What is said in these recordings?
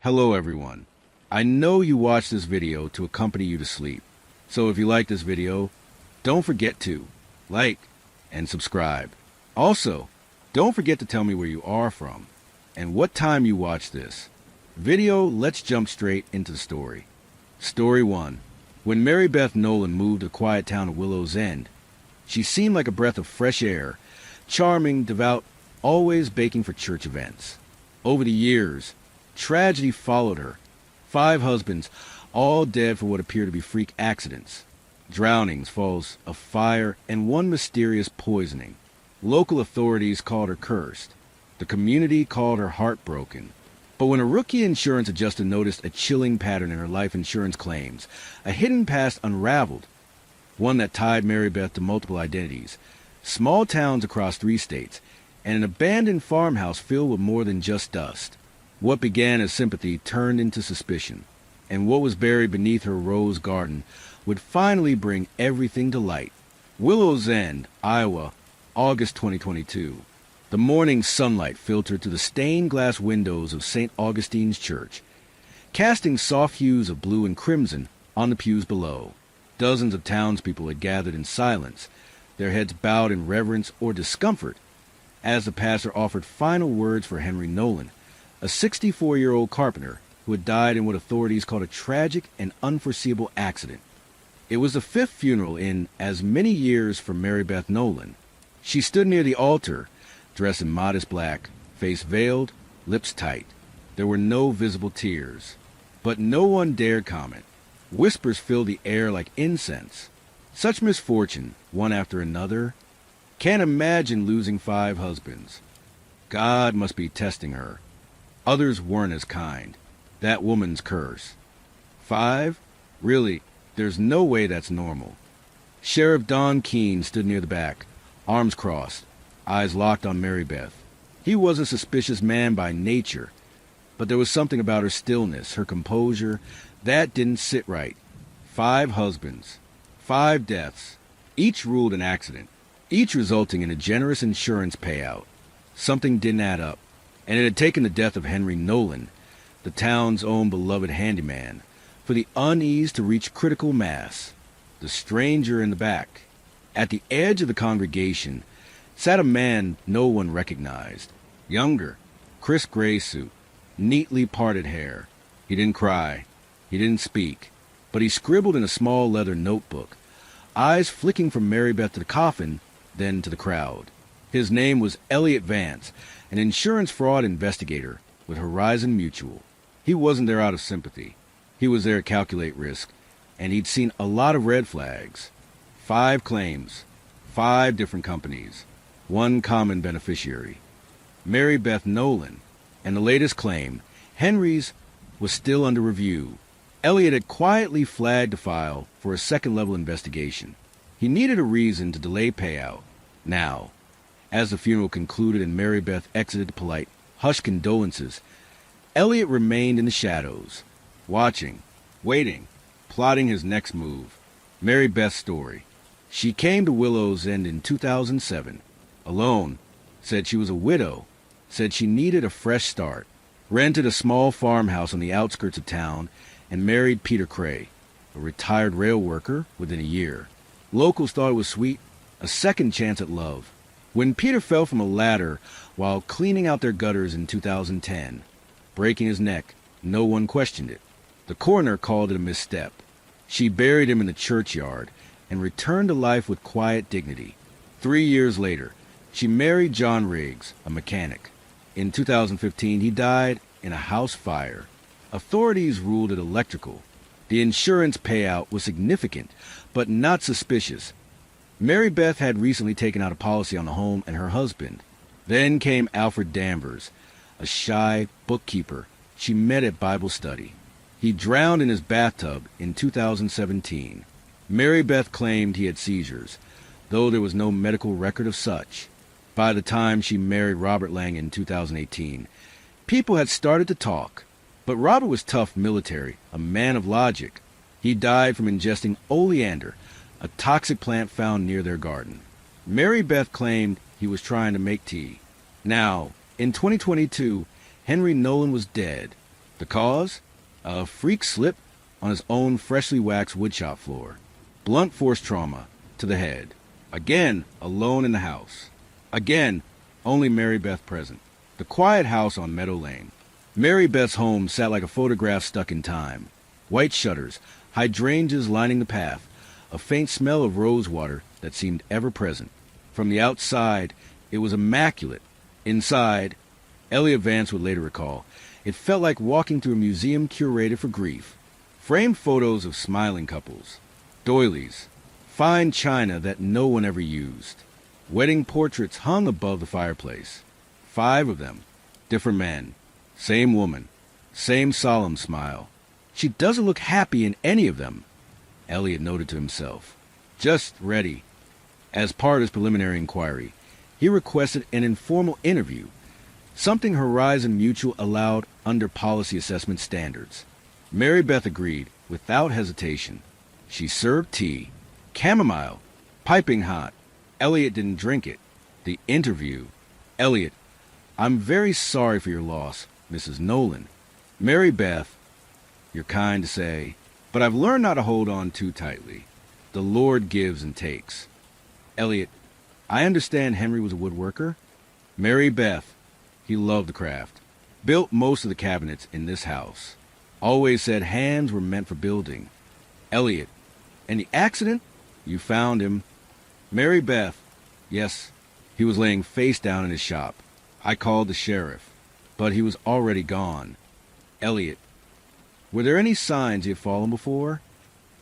Hello everyone. I know you watched this video to accompany you to sleep. So if you like this video, don't forget to like and subscribe. Also, don't forget to tell me where you are from and what time you watched this. Video, let's jump straight into the story. Story 1. When Mary Beth Nolan moved to the quiet town of Willow's End, she seemed like a breath of fresh air, charming, devout, always baking for church events. Over the years, tragedy followed her. 5 husbands, all dead for what appeared to be freak accidents. Drownings, falls of fire, and one mysterious poisoning. Local authorities called her cursed. The community called her heartbroken. But when a rookie insurance adjuster noticed a chilling pattern in her life insurance claims, a hidden past unraveled, one that tied Mary Beth to multiple identities, small towns across 3 states, and an abandoned farmhouse filled with more than just dust. What began as sympathy turned into suspicion, and what was buried beneath her rose garden would finally bring everything to light. Willow's End, Iowa, August 2022. The morning sunlight filtered through the stained glass windows of St. Augustine's Church, casting soft hues of blue and crimson on the pews below. Dozens of townspeople had gathered in silence, their heads bowed in reverence or discomfort, as the pastor offered final words for Henry Nolan, a 64-year-old carpenter who had died in what authorities called a tragic and unforeseeable accident. It was the 5th funeral in as many years for Mary Beth Nolan. She stood near the altar, dressed in modest black, face veiled, lips tight. There were no visible tears. But no one dared comment. Whispers filled the air like incense. Such misfortune, one after another. Can't imagine losing 5 husbands. God must be testing her. Others weren't as kind. That woman's curse. 5? Really, there's no way that's normal. Sheriff Don Keene stood near the back, arms crossed, eyes locked on Mary Beth. He was a suspicious man by nature, but there was something about her stillness, her composure, that didn't sit right. 5 husbands, 5 deaths, each ruled an accident, each resulting in a generous insurance payout. Something didn't add up, and it had taken the death of Henry Nolan, the town's own beloved handyman, for the unease to reach critical mass. The stranger in the back. At the edge of the congregation sat a man no one recognized. Younger, crisp gray suit, neatly parted hair. He didn't cry. He didn't speak. But he scribbled in a small leather notebook, eyes flicking from Mary Beth to the coffin, then to the crowd. His name was Elliot Vance, an insurance fraud investigator with Horizon Mutual. He wasn't there out of sympathy. He was there to calculate risk, and he'd seen a lot of red flags. 5 claims, 5 different companies, 1 common beneficiary. Mary Beth Nolan, and the latest claim, Henry's, was still under review. Elliot had quietly flagged the file for a second-level investigation. He needed a reason to delay payout. Now, as the funeral concluded and Mary Beth exited the polite, hushed condolences, Elliot remained in the shadows, watching, waiting, plotting his next move. Mary Beth's story. She came to Willow's End in 2007, alone, said she was a widow, said she needed a fresh start, rented a small farmhouse on the outskirts of town, and married Peter Cray, a retired rail worker, within a year. Locals thought it was sweet, a second chance at love. When Peter fell from a ladder while cleaning out their gutters in 2010, breaking his neck, no one questioned it. The coroner called it a misstep. She buried him in the churchyard and returned to life with quiet dignity. 3 years later, she married John Riggs, a mechanic. In 2015, he died in a house fire. Authorities ruled it electrical. The insurance payout was significant, but not suspicious. Mary Beth had recently taken out a policy on the home and her husband. Then came Alfred Danvers, a shy bookkeeper she met at Bible study. He drowned in his bathtub in 2017. Mary Beth claimed he had seizures, though there was no medical record of such. By the time she married Robert Lang in 2018, people had started to talk. But Robert was tough military, a man of logic. He died from ingesting oleander, a toxic plant found near their garden. Mary Beth claimed he was trying to make tea. Now, in 2022, Henry Nolan was dead. The cause? A freak slip on his own freshly waxed woodshop floor. Blunt force trauma to the head. Again, alone in the house. Again, only Mary Beth present. The quiet house on Meadow Lane. Mary Beth's home sat like a photograph stuck in time. White shutters, hydrangeas lining the path, a faint smell of rose water that seemed ever present. From the outside, it was immaculate. Inside, Elliot Vance would later recall, it felt like walking through a museum curated for grief. Framed photos of smiling couples, doilies, fine china that no one ever used. Wedding portraits hung above the fireplace. 5 of them, different men, same woman, same solemn smile. She doesn't look happy in any of them, Elliot noted to himself. Just ready. As part of his preliminary inquiry, he requested an informal interview, something Horizon Mutual allowed under policy assessment standards. Mary Beth agreed without hesitation. She served tea, chamomile, piping hot. Elliot didn't drink it. The interview. Elliot, I'm very sorry for your loss, Mrs. Nolan. Mary Beth, you're kind to say, but I've learned not to hold on too tightly. The Lord gives and takes. Elliot, I understand Henry was a woodworker. Mary Beth, he loved the craft. Built most of the cabinets in this house. Always said hands were meant for building. Elliot, and the accident? You found him. Mary Beth, yes, he was laying face down in his shop. I called the sheriff, but he was already gone. Elliot, were there any signs he had fallen before?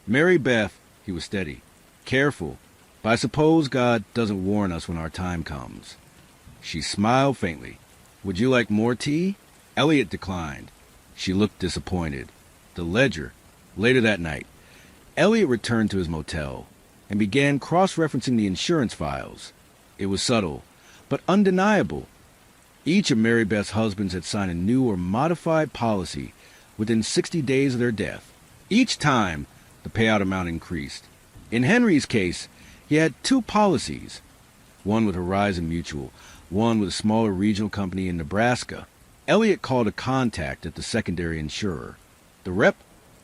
Mary Beth, he was steady, careful, but I suppose God doesn't warn us when our time comes. She smiled faintly. Would you like more tea? Elliot declined. She looked disappointed. The ledger. Later that night, Elliot returned to his motel and began cross-referencing the insurance files. It was subtle, but undeniable. Each of Mary Beth's husbands had signed a new or modified policy within 60 days of their death. Each time, the payout amount increased. In Henry's case, he had 2 policies, one with Horizon Mutual, one with a smaller regional company in Nebraska. Elliot called a contact at the secondary insurer. The rep,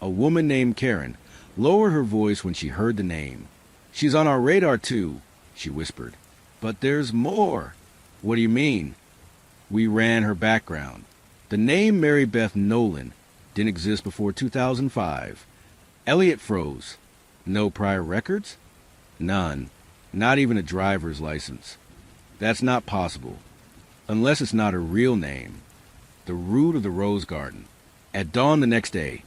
a woman named Karen, lowered her voice when she heard the name. She's on our radar too, she whispered. But there's more. What do you mean? We ran her background. The name Mary Beth Nolan didn't exist before 2005. Elliot froze. No prior records? None. Not even a driver's license. That's not possible. Unless it's not her real name. The root of the rose garden. At dawn the next day,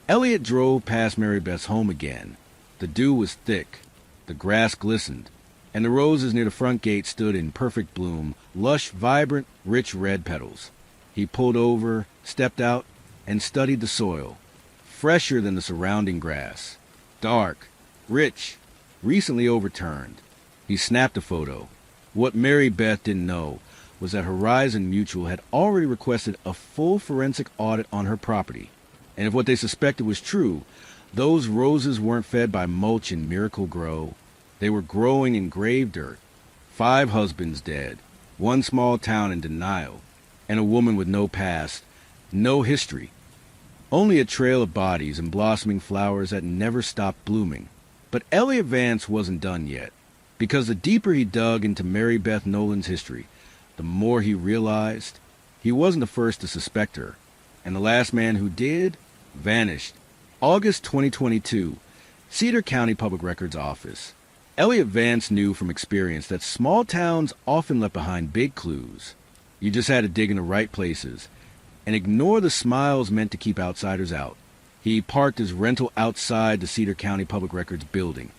Elliot drove past Mary Beth's home again. The dew was thick. The grass glistened. And the roses near the front gate stood in perfect bloom, lush, vibrant, rich red petals. He pulled over, stepped out, and studied the soil. Fresher than the surrounding grass. Dark, rich, recently overturned. He snapped a photo. What Mary Beth didn't know was that Horizon Mutual had already requested a full forensic audit on her property. And if what they suspected was true, those roses weren't fed by mulch and Miracle Grow. They were growing in grave dirt. 5 husbands dead, 1 small town in denial, and a woman with no past, no history. Only a trail of bodies and blossoming flowers that never stopped blooming. But Elliot Vance wasn't done yet, because the deeper he dug into Mary Beth Nolan's history, the more he realized he wasn't the first to suspect her, and the last man who did vanished. August 2022, Cedar County Public Records Office. Elliot Vance knew from experience that small towns often left behind big clues. You just had to dig in the right places and ignore the smiles meant to keep outsiders out. He parked his rental outside the Cedar County Public Records building,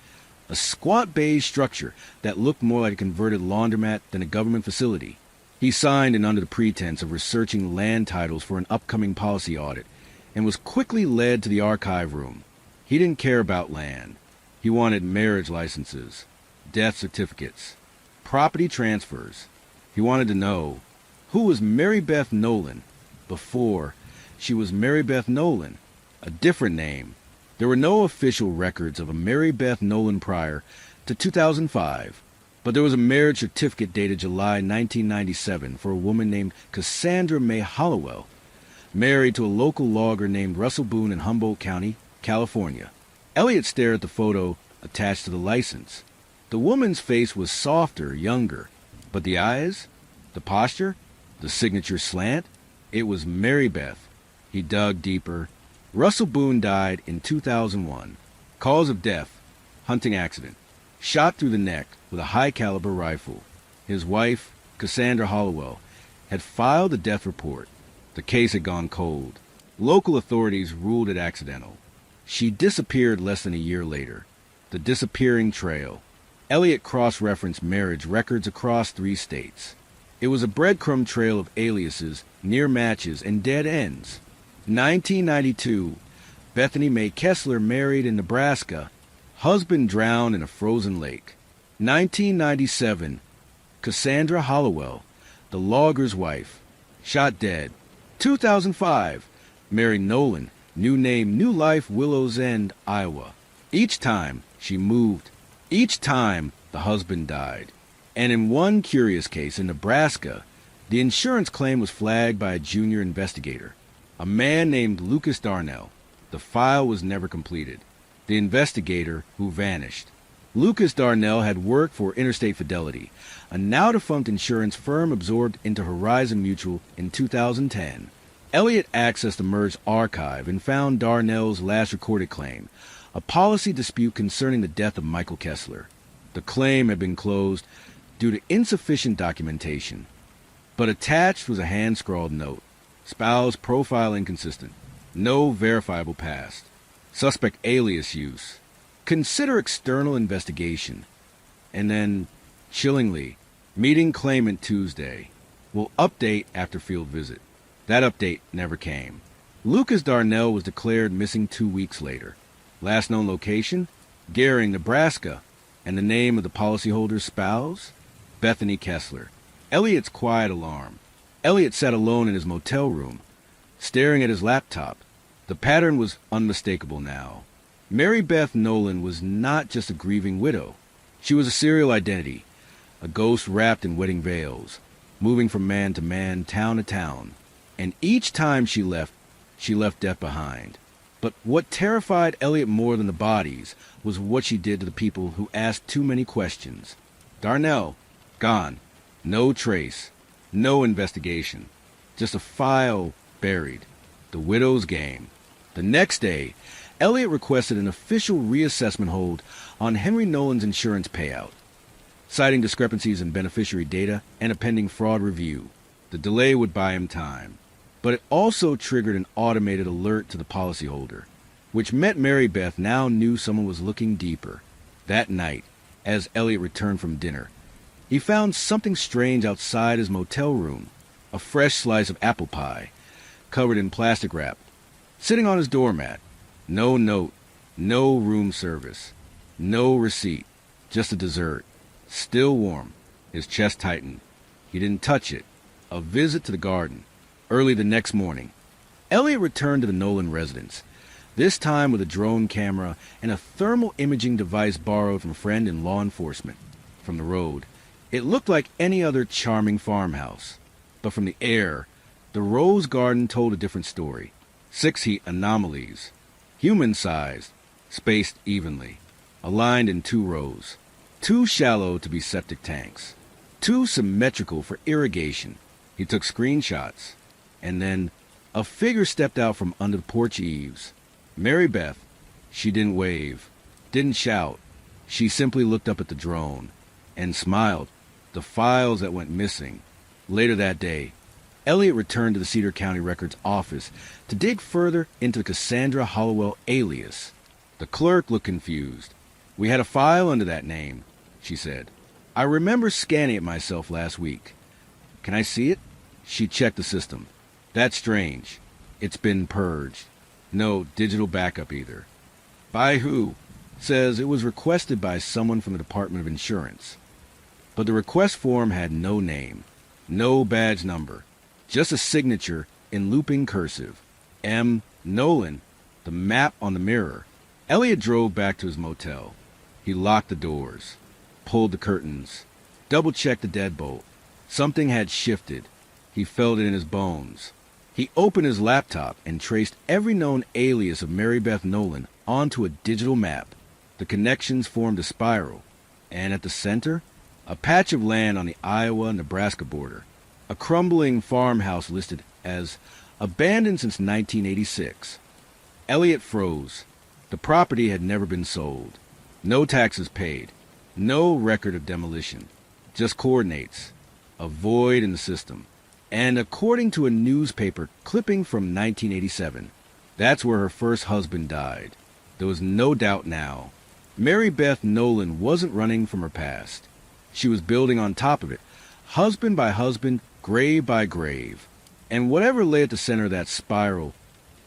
a squat beige structure that looked more like a converted laundromat than a government facility. He signed in under the pretense of researching land titles for an upcoming policy audit and was quickly led to the archive room. He didn't care about land. He wanted marriage licenses, death certificates, property transfers. He wanted to know, who was Mary Beth Nolan before she was Mary Beth Nolan, a different name? There were no official records of a Mary Beth Nolan prior to 2005, but there was a marriage certificate dated July 1997 for a woman named Cassandra May Hollowell. married to a local logger named Russell Boone in Humboldt County, California. Elliot stared at the photo attached to the license. The woman's face was softer, younger, but the eyes, the posture, the signature slant, it was Mary Beth. He dug deeper. Russell Boone died in 2001. Cause of death, hunting accident. Shot through the neck with a high-caliber rifle. His wife, Cassandra Hollowell, had filed a death report. The case had gone cold. Local authorities ruled it accidental. She disappeared less than a year later. The disappearing trail. Elliot cross-referenced marriage records across 3 states. It was a breadcrumb trail of aliases, near matches, and dead ends. 1992, Bethany Mae Kessler married in Nebraska. Husband drowned in a frozen lake. 1997, Cassandra Hollowell, the logger's wife, shot dead. 2005, Mary Nolan, new name, New Life, Willow's End, Iowa. Each time she moved. Each time the husband died. And in one curious case in Nebraska, the insurance claim was flagged by a junior investigator, a man named Lucas Darnell. The file was never completed. The investigator who vanished. Lucas Darnell had worked for Interstate Fidelity, a now-defunct insurance firm absorbed into Horizon Mutual in 2010. Elliot accessed the merged archive and found Darnell's last recorded claim, a policy dispute concerning the death of Michael Kessler. The claim had been closed due to insufficient documentation. But attached was a hand-scrawled note. Spouse profile inconsistent. No verifiable past. Suspect alias use. Consider external investigation. And then, chillingly, meeting claimant Tuesday. Will update after field visit. That update never came. Lucas Darnell was declared missing 2 weeks later. Last known location? Gehring, Nebraska. And the name of the policyholder's spouse? Bethany Kessler. Elliot's quiet alarm. Elliot sat alone in his motel room, staring at his laptop. The pattern was unmistakable now. Mary Beth Nolan was not just a grieving widow. She was a serial identity, a ghost wrapped in wedding veils, moving from man to man, town to town. And each time she left death behind. But what terrified Elliot more than the bodies was what she did to the people who asked too many questions. Darnell, gone. No trace. No investigation. Just a file buried. The widow's game. The next day, Elliot requested an official reassessment hold on Henry Nolan's insurance payout, citing discrepancies in beneficiary data and a pending fraud review. The delay would buy him time. But it also triggered an automated alert to the policyholder, which meant Mary Beth now knew someone was looking deeper. That night, as Elliot returned from dinner, he found something strange outside his motel room, a fresh slice of apple pie, covered in plastic wrap, sitting on his doormat. No note, no room service, no receipt, just a dessert, still warm. His chest tightened. He didn't touch it. A visit to the garden. Early the next morning, Elliot returned to the Nolan residence, this time with a drone camera and a thermal imaging device borrowed from a friend in law enforcement. From the road, it looked like any other charming farmhouse. But from the air, the rose garden told a different story. 6-heat anomalies, human-sized, spaced evenly, aligned in 2 rows, too shallow to be septic tanks, too symmetrical for irrigation. He took screenshots. And then a figure stepped out from under the porch eaves. Mary Beth. She didn't wave, didn't shout. She simply looked up at the drone and smiled. The files that went missing. Later that day, Elliot returned to the Cedar County Records office to dig further into the Cassandra Hollowell alias. The clerk looked confused. "We had a file under that name," she said. "I remember scanning it myself last week. Can I see it?" She checked the system. "That's strange. It's been purged. No digital backup either." "By who?" "Says it was requested by someone from the Department of Insurance." But the request form had no name, no badge number, just a signature in looping cursive. M. Nolan, the map on the mirror. Elliot drove back to his motel. He locked the doors, pulled the curtains, double-checked the deadbolt. Something had shifted. He felt it in his bones. He opened his laptop and traced every known alias of Mary Beth Nolan onto a digital map. The connections formed a spiral, and at the center, a patch of land on the Iowa-Nebraska border, a crumbling farmhouse listed as abandoned since 1986. Elliot froze. The property had never been sold. No taxes paid. No record of demolition. Just coordinates. A void in the system. And according to a newspaper clipping from 1987, that's where her first husband died. There was no doubt now. Mary Beth Nolan wasn't running from her past. She was building on top of it, husband by husband, grave by grave. And whatever lay at the center of that spiral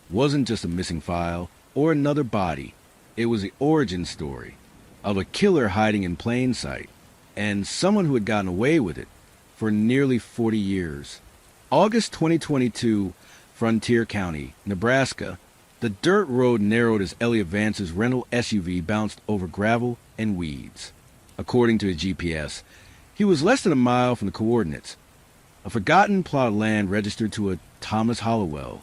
wasn't just a missing file or another body. It was the origin story of a killer hiding in plain sight and someone who had gotten away with it for nearly 40 years. August 2022, Frontier County, Nebraska. The dirt road narrowed as Elliot Vance's rental SUV bounced over gravel and weeds. According to his GPS, he was less than a mile from the coordinates. A forgotten plot of land registered to a Thomas Hollowell.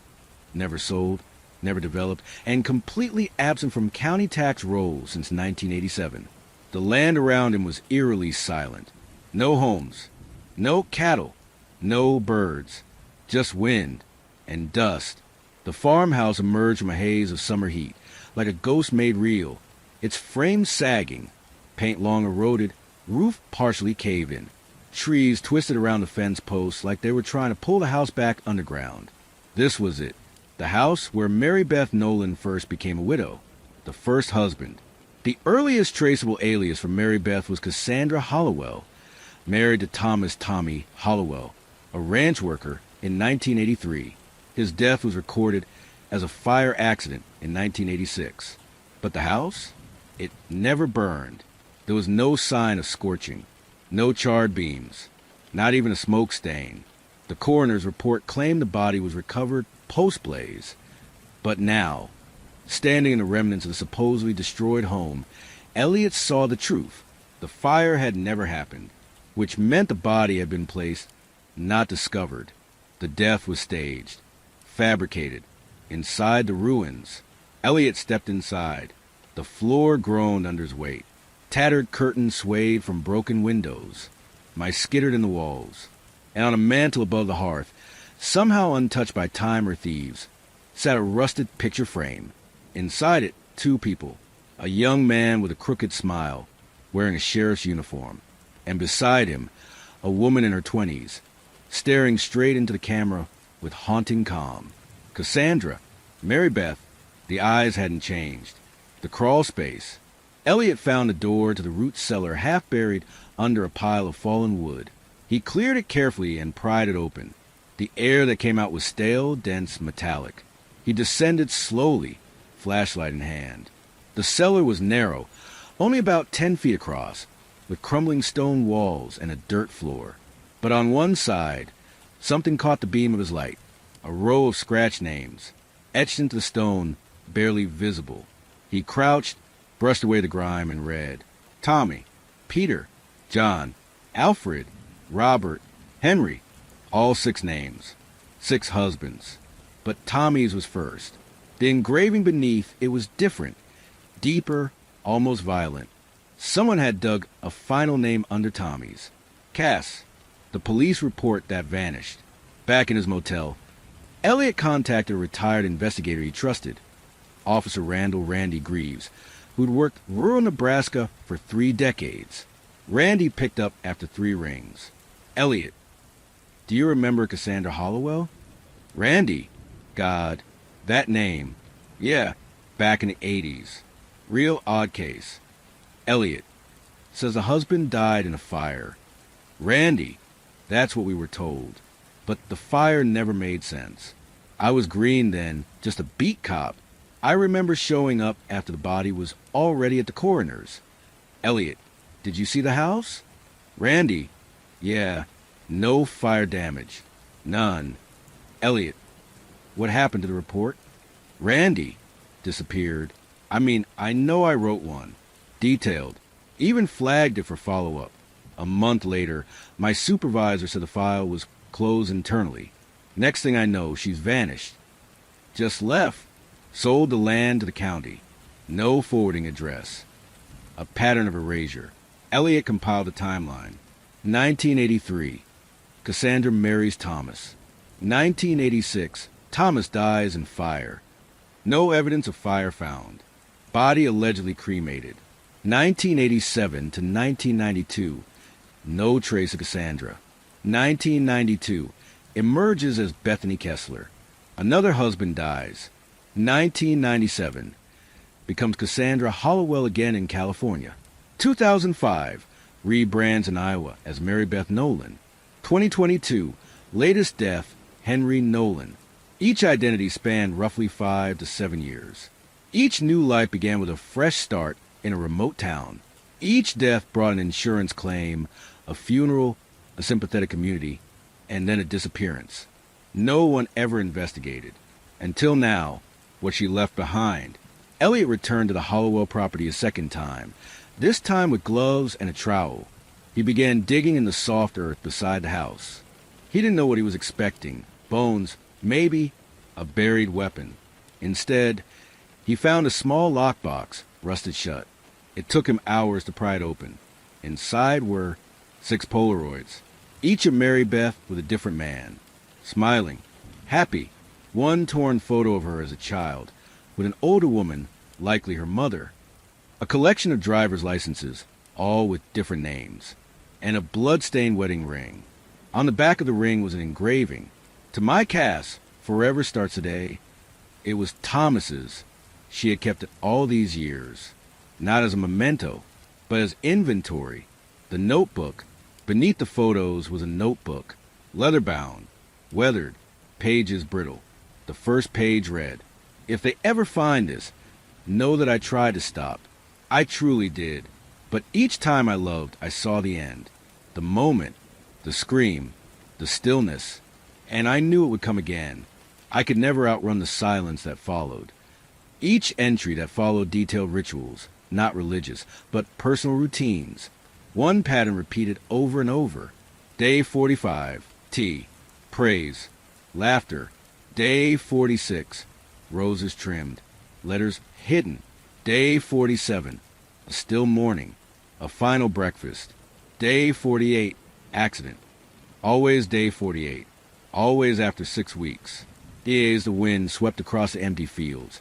Never sold, never developed, and completely absent from county tax rolls since 1987. The land around him was eerily silent. No homes, no cattle, no birds, just wind and dust. The farmhouse emerged from a haze of summer heat, like a ghost made real, its frame sagging, paint long eroded, roof partially cave-in. Trees twisted around the fence posts like they were trying to pull the house back underground. This was it. The house where Mary Beth Nolan first became a widow. The first husband. The earliest traceable alias for Mary Beth was Cassandra Hollowell, married to Thomas Tommy Hollowell, a ranch worker, in 1983. His death was recorded as a fire accident in 1986. But the house? It never burned. There was no sign of scorching, no charred beams, not even a smoke stain. The coroner's report claimed the body was recovered post-blaze. But now, standing in the remnants of the supposedly destroyed home, Elliot saw the truth. The fire had never happened, which meant the body had been placed, not discovered. The death was staged, fabricated, inside the ruins. Elliot stepped inside. The floor groaned under his weight. Tattered curtains swayed from broken windows. Mice skittered in the walls. And on a mantel above the hearth, somehow untouched by time or thieves, sat a rusted picture frame. Inside it, two people. A young man with a crooked smile, wearing a sheriff's uniform. And beside him, a woman in her 20s, staring straight into the camera with haunting calm. Cassandra, Mary Beth, the eyes hadn't changed. The crawl space. Elliot found a door to the root cellar half buried under a pile of fallen wood. He cleared it carefully and pried it open. The air that came out was stale, dense, metallic. He descended slowly, flashlight in hand. The cellar was narrow, only about 10 feet across, with crumbling stone walls and a dirt floor. But on one side, something caught the beam of his light. A row of scratch names, etched into the stone, barely visible. He crouched, brushed away the grime, and read. Tommy, Peter, John, Alfred, Robert, Henry. All 6 names. 6 husbands. But Tommy's was first. The engraving beneath it was different. Deeper, almost violent. Someone had dug a final name under Tommy's. Cass. The police report that vanished. Back in his motel, Elliot contacted a retired investigator he trusted, Officer Randall Randy Greaves, who'd worked rural Nebraska for 3 decades. Randy picked up after 3 rings. Elliot, do you remember Cassandra Hollowell? Randy, God, that name. Yeah, back in the 80s. Real odd case. Elliot, says the husband died in a fire. Randy, that's what we were told. But the fire never made sense. I was green then, just a beat cop. I remember showing up after the body was already at the coroner's. Elliot, did you see the house? Randy, yeah, no fire damage. None. Elliot, what happened to the report? Randy, disappeared. I know I wrote one. Detailed. Even flagged it for follow-up. A month later, my supervisor said the file was closed internally. Next thing I know, she's vanished. Just left. Sold the land to the county. No forwarding address. A pattern of erasure. Elliot compiled a timeline. 1983. Cassandra marries Thomas. 1986. Thomas dies in fire. No evidence of fire found. Body allegedly cremated. 1987 to 1992. No trace of Cassandra. 1992. Emerges as Bethany Kessler. Another husband dies. 1997. Becomes Cassandra Hollowell again in California. 2005. Rebrands in Iowa as Mary Beth Nolan. 2022. Latest death, Henry Nolan. Each identity spanned roughly 5 to 7 years. Each new life began with a fresh start in a remote town. Each death brought an insurance claim, a funeral, a sympathetic community, and then a disappearance. No one ever investigated. Until now, what she left behind. Elliot returned to the Hollowell property a second time, this time with gloves and a trowel. He began digging in the soft earth beside the house. He didn't know what he was expecting. Bones, maybe a buried weapon. Instead, he found a small lockbox, rusted shut. It took him hours to pry it open. Inside were 6 Polaroids, each of Mary Beth with a different man. Smiling, happy, one torn photo of her as a child, with an older woman, likely her mother. A collection of driver's licenses, all with different names, and a blood-stained wedding ring. On the back of the ring was an engraving. To my Cass, forever starts today. It was Thomas's. She had kept it all these years, not as a memento, but as inventory. The notebook, beneath the photos, was a notebook, leather-bound, weathered, pages brittle. The first page read, "If they ever find this, know that I tried to stop. I truly did. But each time I loved, I saw the end. The moment, the scream, the stillness, and I knew it would come again. I could never outrun the silence that followed." Each entry that followed detailed rituals, not religious, but personal routines. One pattern repeated over and over. Day 45, tea, praise, laughter. Day 46, roses trimmed, letters hidden. Day 47, a still morning, a final breakfast. Day 48, accident. Always day 48, always after 6 weeks. Days the wind swept across the empty fields.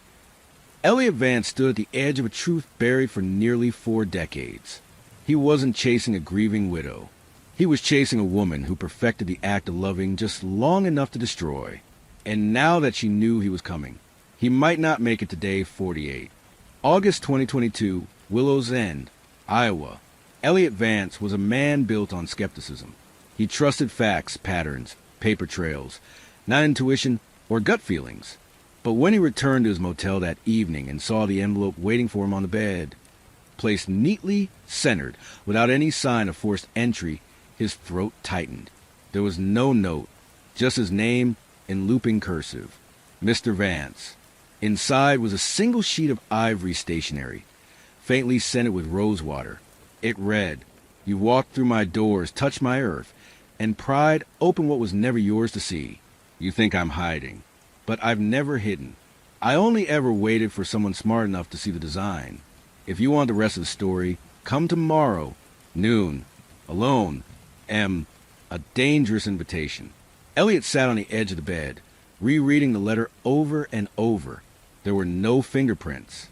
Elliot Vance stood at the edge of a truth buried for nearly 4 decades. He wasn't chasing a grieving widow. He was chasing a woman who perfected the act of loving just long enough to destroy. And now that she knew he was coming, he might not make it to day 48. August 2022, Willow's End, Iowa. Elliot Vance was a man built on skepticism. He trusted facts, patterns, paper trails, not intuition or gut feelings. But when he returned to his motel that evening and saw the envelope waiting for him on the bed, placed neatly centered without any sign of forced entry, his throat tightened. There was no note, just his name in looping cursive, Mr. Vance. Inside was a single sheet of ivory stationery, faintly scented with rosewater. It read, "You walked through my doors, touched my earth, and pried open what was never yours to see. You think I'm hiding, but I've never hidden. I only ever waited for someone smart enough to see the design. If you want the rest of the story, come tomorrow, noon, alone. M. A dangerous invitation." Elliot sat on the edge of the bed, rereading the letter over and over. There were no fingerprints,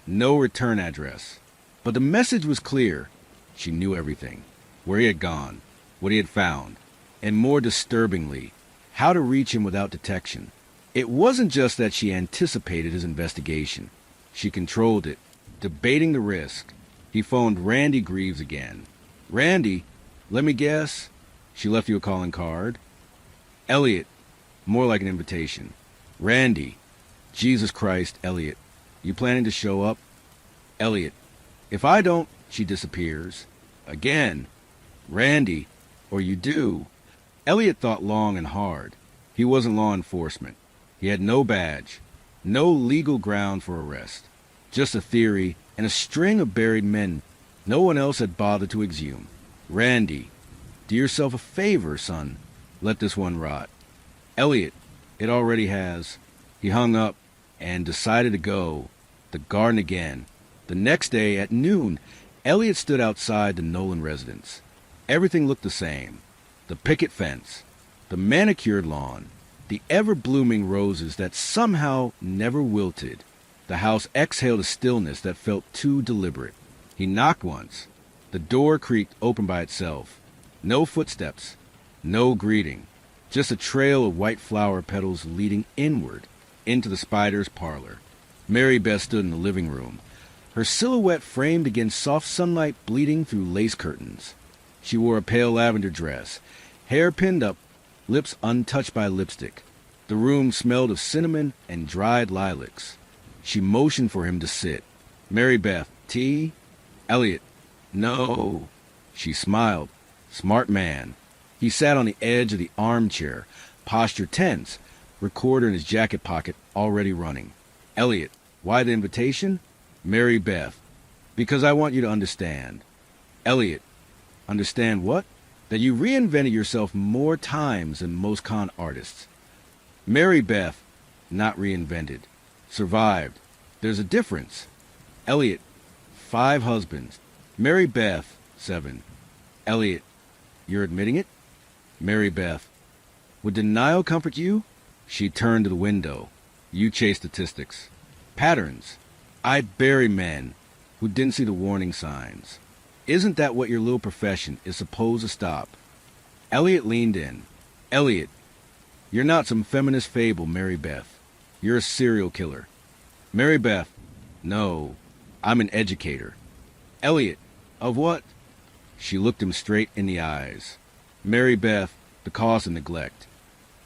no return address. But the message was clear. She knew everything. Where he had gone, what he had found, and more disturbingly, how to reach him without detection. It wasn't just that she anticipated his investigation. She controlled it, debating the risk. He phoned Randy Greaves again. "Randy, let me guess. She left you a calling card?" Elliot, more like an invitation. "Randy, Jesus Christ, Elliot, you planning to show up?" Elliot, "If I don't, she disappears." Again. "Randy, or you do." Elliot thought long and hard. He wasn't law enforcement. He had no badge, no legal ground for arrest. Just a theory and a string of buried men no one else had bothered to exhume. "Randy, do yourself a favor, son. Let this one rot." Elliot, it already has. He hung up and decided to go. The garden again. The next day at noon, Elliot stood outside the Nolan residence. Everything looked the same. The picket fence, the manicured lawn, the ever-blooming roses that somehow never wilted. The house exhaled a stillness that felt too deliberate. He knocked once. The door creaked open by itself. No footsteps, no greeting, just a trail of white flower petals leading inward into the spider's parlor. Mary Beth stood in the living room, her silhouette framed against soft sunlight bleeding through lace curtains. She wore a pale lavender dress, hair pinned up, lips untouched by lipstick. The room smelled of cinnamon and dried lilacs. She motioned for him to sit. Mary Beth, tea? Elliot, no. She smiled. Smart man. He sat on the edge of the armchair, posture tense, recorder in his jacket pocket already running. Elliot, why the invitation? Mary Beth, because I want you to understand. Elliot, understand what? That you reinvented yourself more times than most con artists. Mary Beth, not reinvented. Survived. There's a difference. Elliot, 5 husbands. Mary Beth, 7. Elliot, you're admitting it? Mary Beth, would denial comfort you? She turned to the window. You chase statistics. Patterns. I'd bury men who didn't see the warning signs. Isn't that what your little profession is supposed to stop? Elliot leaned in. Elliot, you're not some feminist fable, Mary Beth. You're a serial killer. Mary Beth, no, I'm an educator. Elliot, of what? She looked him straight in the eyes. Mary Beth, the cause of neglect.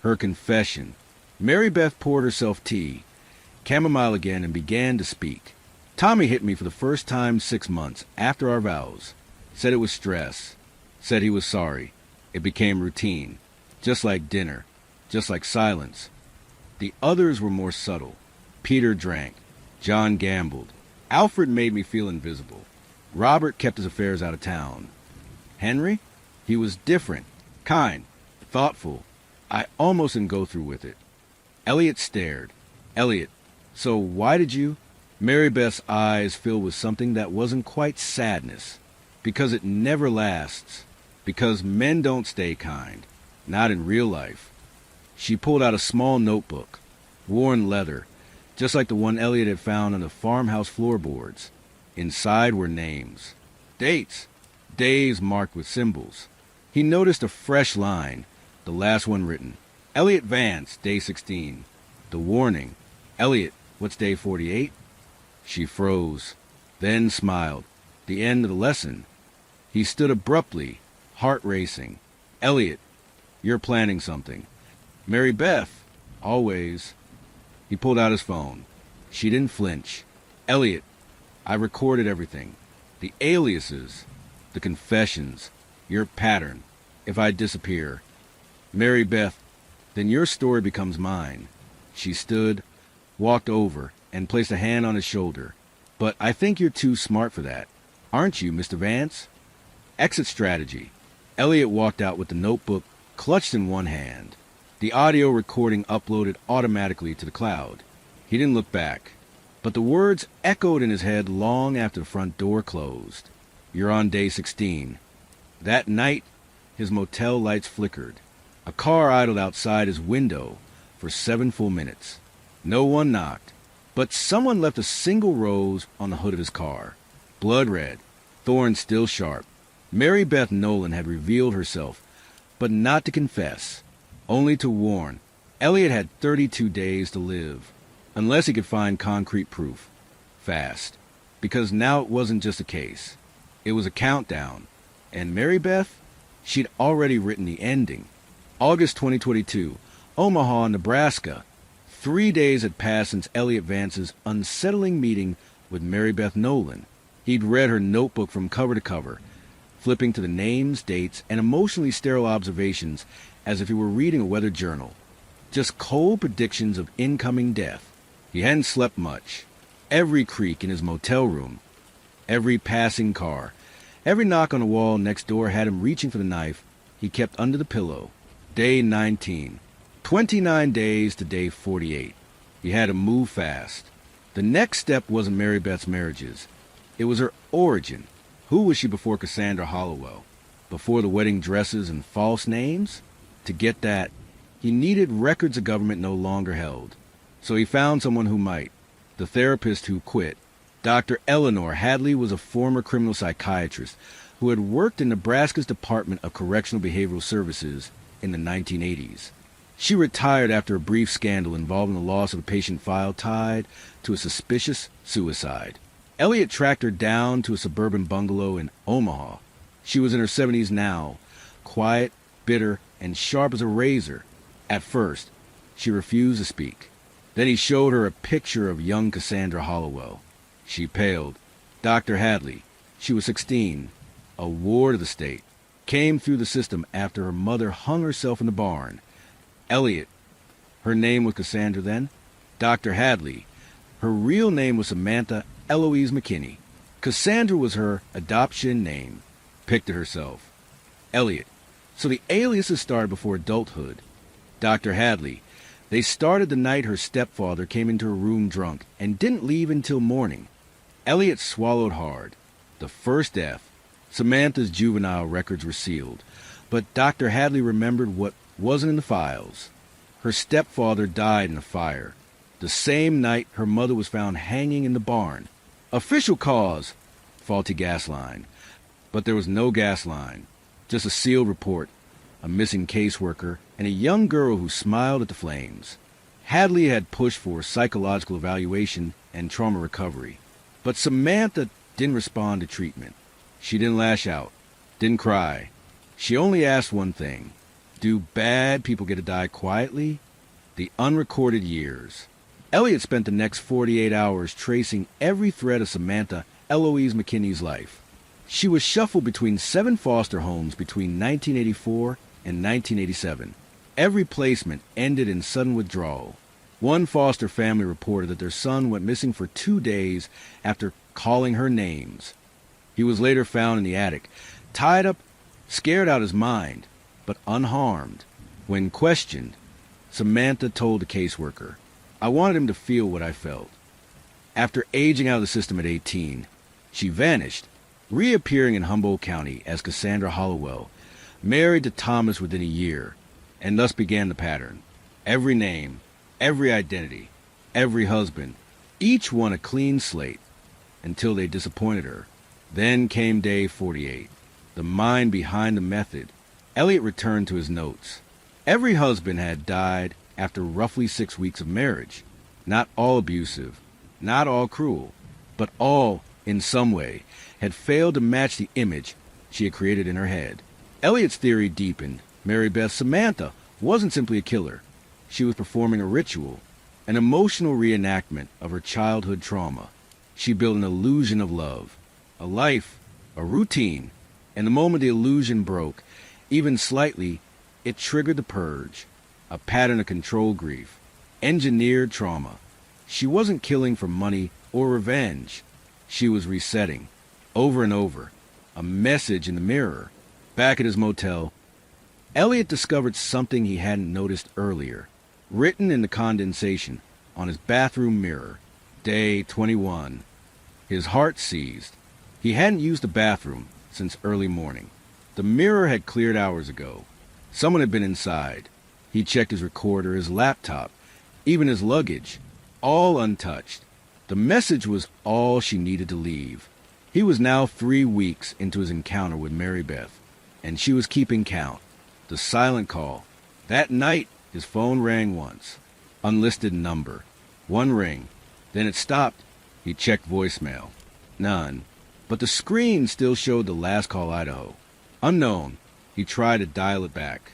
Her confession. Mary Beth poured herself tea, chamomile again, and began to speak. Tommy hit me for the first time 6 months after our vows. Said it was stress. Said he was sorry. It became routine. Just like dinner. Just like silence. The others were more subtle. Peter drank. John gambled. Alfred made me feel invisible. Robert kept his affairs out of town. Henry? He was different. Kind. Thoughtful. I almost didn't go through with it. Elliot stared. Elliot, so why did you? Mary Beth's eyes filled with something that wasn't quite sadness. Because it never lasts. Because men don't stay kind. Not in real life. She pulled out a small notebook. Worn leather. Just like the one Elliot had found on the farmhouse floorboards. Inside were names. Dates. Days marked with symbols. He noticed a fresh line. The last one written. Elliot Vance, day 16. The warning. Elliot, what's day 48? She froze, then smiled. The end of the lesson. He stood abruptly, heart racing. Elliot, you're planning something. Mary Beth, always. He pulled out his phone. She didn't flinch. Elliot, I recorded everything. The aliases, the confessions, your pattern. If I disappear. Mary Beth, then your story becomes mine. She stood, walked over, and placed a hand on his shoulder. But I think you're too smart for that. Aren't you, Mr. Vance? Exit strategy. Elliot walked out with the notebook clutched in one hand. The audio recording uploaded automatically to the cloud. He didn't look back. But the words echoed in his head long after the front door closed. You're on day 16. That night, his motel lights flickered. A car idled outside his window for 7 full minutes. No one knocked, but someone left a single rose on the hood of his car. Blood red, thorns still sharp. Mary Beth Nolan had revealed herself, but not to confess, only to warn. Elliot had 32 days to live, unless he could find concrete proof. Fast. Because now it wasn't just a case. It was a countdown. And Mary Beth? She'd already written the ending. August 2022, Omaha, Nebraska. 3 days had passed since Elliot Vance's unsettling meeting with Mary Beth Nolan. He'd read her notebook from cover to cover, flipping to the names, dates, and emotionally sterile observations as if he were reading a weather journal. Just cold predictions of incoming death. He hadn't slept much. Every creak in his motel room, every passing car, every knock on the wall next door had him reaching for the knife he kept under the pillow. Day 19. 29 days to day 48. He had to move fast. The next step wasn't Mary Beth's marriages. It was her origin. Who was she before Cassandra Hollowell? Before the wedding dresses and false names? To get that, he needed records the government no longer held. So he found someone who might. The therapist who quit. Dr. Eleanor Hadley was a former criminal psychiatrist who had worked in Nebraska's Department of Correctional Behavioral Services in the 1980s. She retired after a brief scandal involving the loss of a patient file tied to a suspicious suicide. Elliot tracked her down to a suburban bungalow in Omaha. She was in her 70s now, quiet, bitter, and sharp as a razor. At first, she refused to speak. Then he showed her a picture of young Cassandra Hollowell. She paled. Dr. Hadley, she was 16, a ward of the state, came through the system after her mother hung herself in the barn. Elliot, her name was Cassandra then. Dr. Hadley, her real name was Samantha Eloise McKinney. Cassandra was her adoption name, picked it herself. Elliot, so the aliases started before adulthood. Dr. Hadley, they started the night her stepfather came into her room drunk and didn't leave until morning. Elliot swallowed hard. The first death. Samantha's juvenile records were sealed, but Dr. Hadley remembered what wasn't in the files. Her stepfather died in a fire. The same night her mother was found hanging in the barn. Official cause, faulty gas line. But there was no gas line, just a sealed report, a missing caseworker, and a young girl who smiled at the flames. Hadley had pushed for psychological evaluation and trauma recovery. But Samantha didn't respond to treatment. She didn't lash out, didn't cry. She only asked one thing. Do bad people get to die quietly? The unrecorded years. Elliot spent the next 48 hours tracing every thread of Samantha Eloise McKinney's life. She was shuffled between 7 foster homes between 1984 and 1987. Every placement ended in sudden withdrawal. One foster family reported that their son went missing for 2 days after calling her names. He was later found in the attic, tied up, scared out his mind, but unharmed. When questioned, Samantha told the caseworker, I wanted him to feel what I felt. After aging out of the system at 18, she vanished, reappearing in Humboldt County as Cassandra Hollowell, married to Thomas within a year, and thus began the pattern. Every name, every identity, every husband, each one a clean slate, until they disappointed her. Then came day 48, the mind behind the method. Elliot returned to his notes. Every husband had died after roughly 6 weeks of marriage. Not all abusive, not all cruel, but all, in some way, had failed to match the image she had created in her head. Elliot's theory deepened. Mary Beth Samantha wasn't simply a killer. She was performing a ritual, an emotional reenactment of her childhood trauma. She built an illusion of love, a life, a routine, and the moment the illusion broke, even slightly, it triggered the purge, a pattern of controlled grief, engineered trauma. She wasn't killing for money or revenge. She was resetting, over and over, a message in the mirror. Back at his motel, Elliot discovered something he hadn't noticed earlier, written in the condensation on his bathroom mirror. Day 21. His heart seized. He hadn't used the bathroom since early morning. The mirror had cleared hours ago. Someone had been inside. He checked his recorder, his laptop, even his luggage, all untouched. The message was all she needed to leave. He was now 3 weeks into his encounter with Mary Beth, and she was keeping count. The silent call. That night, his phone rang once. Unlisted number. One ring. Then it stopped. He checked voicemail. None. But the screen still showed the last call Idaho. Unknown. He tried to dial it back.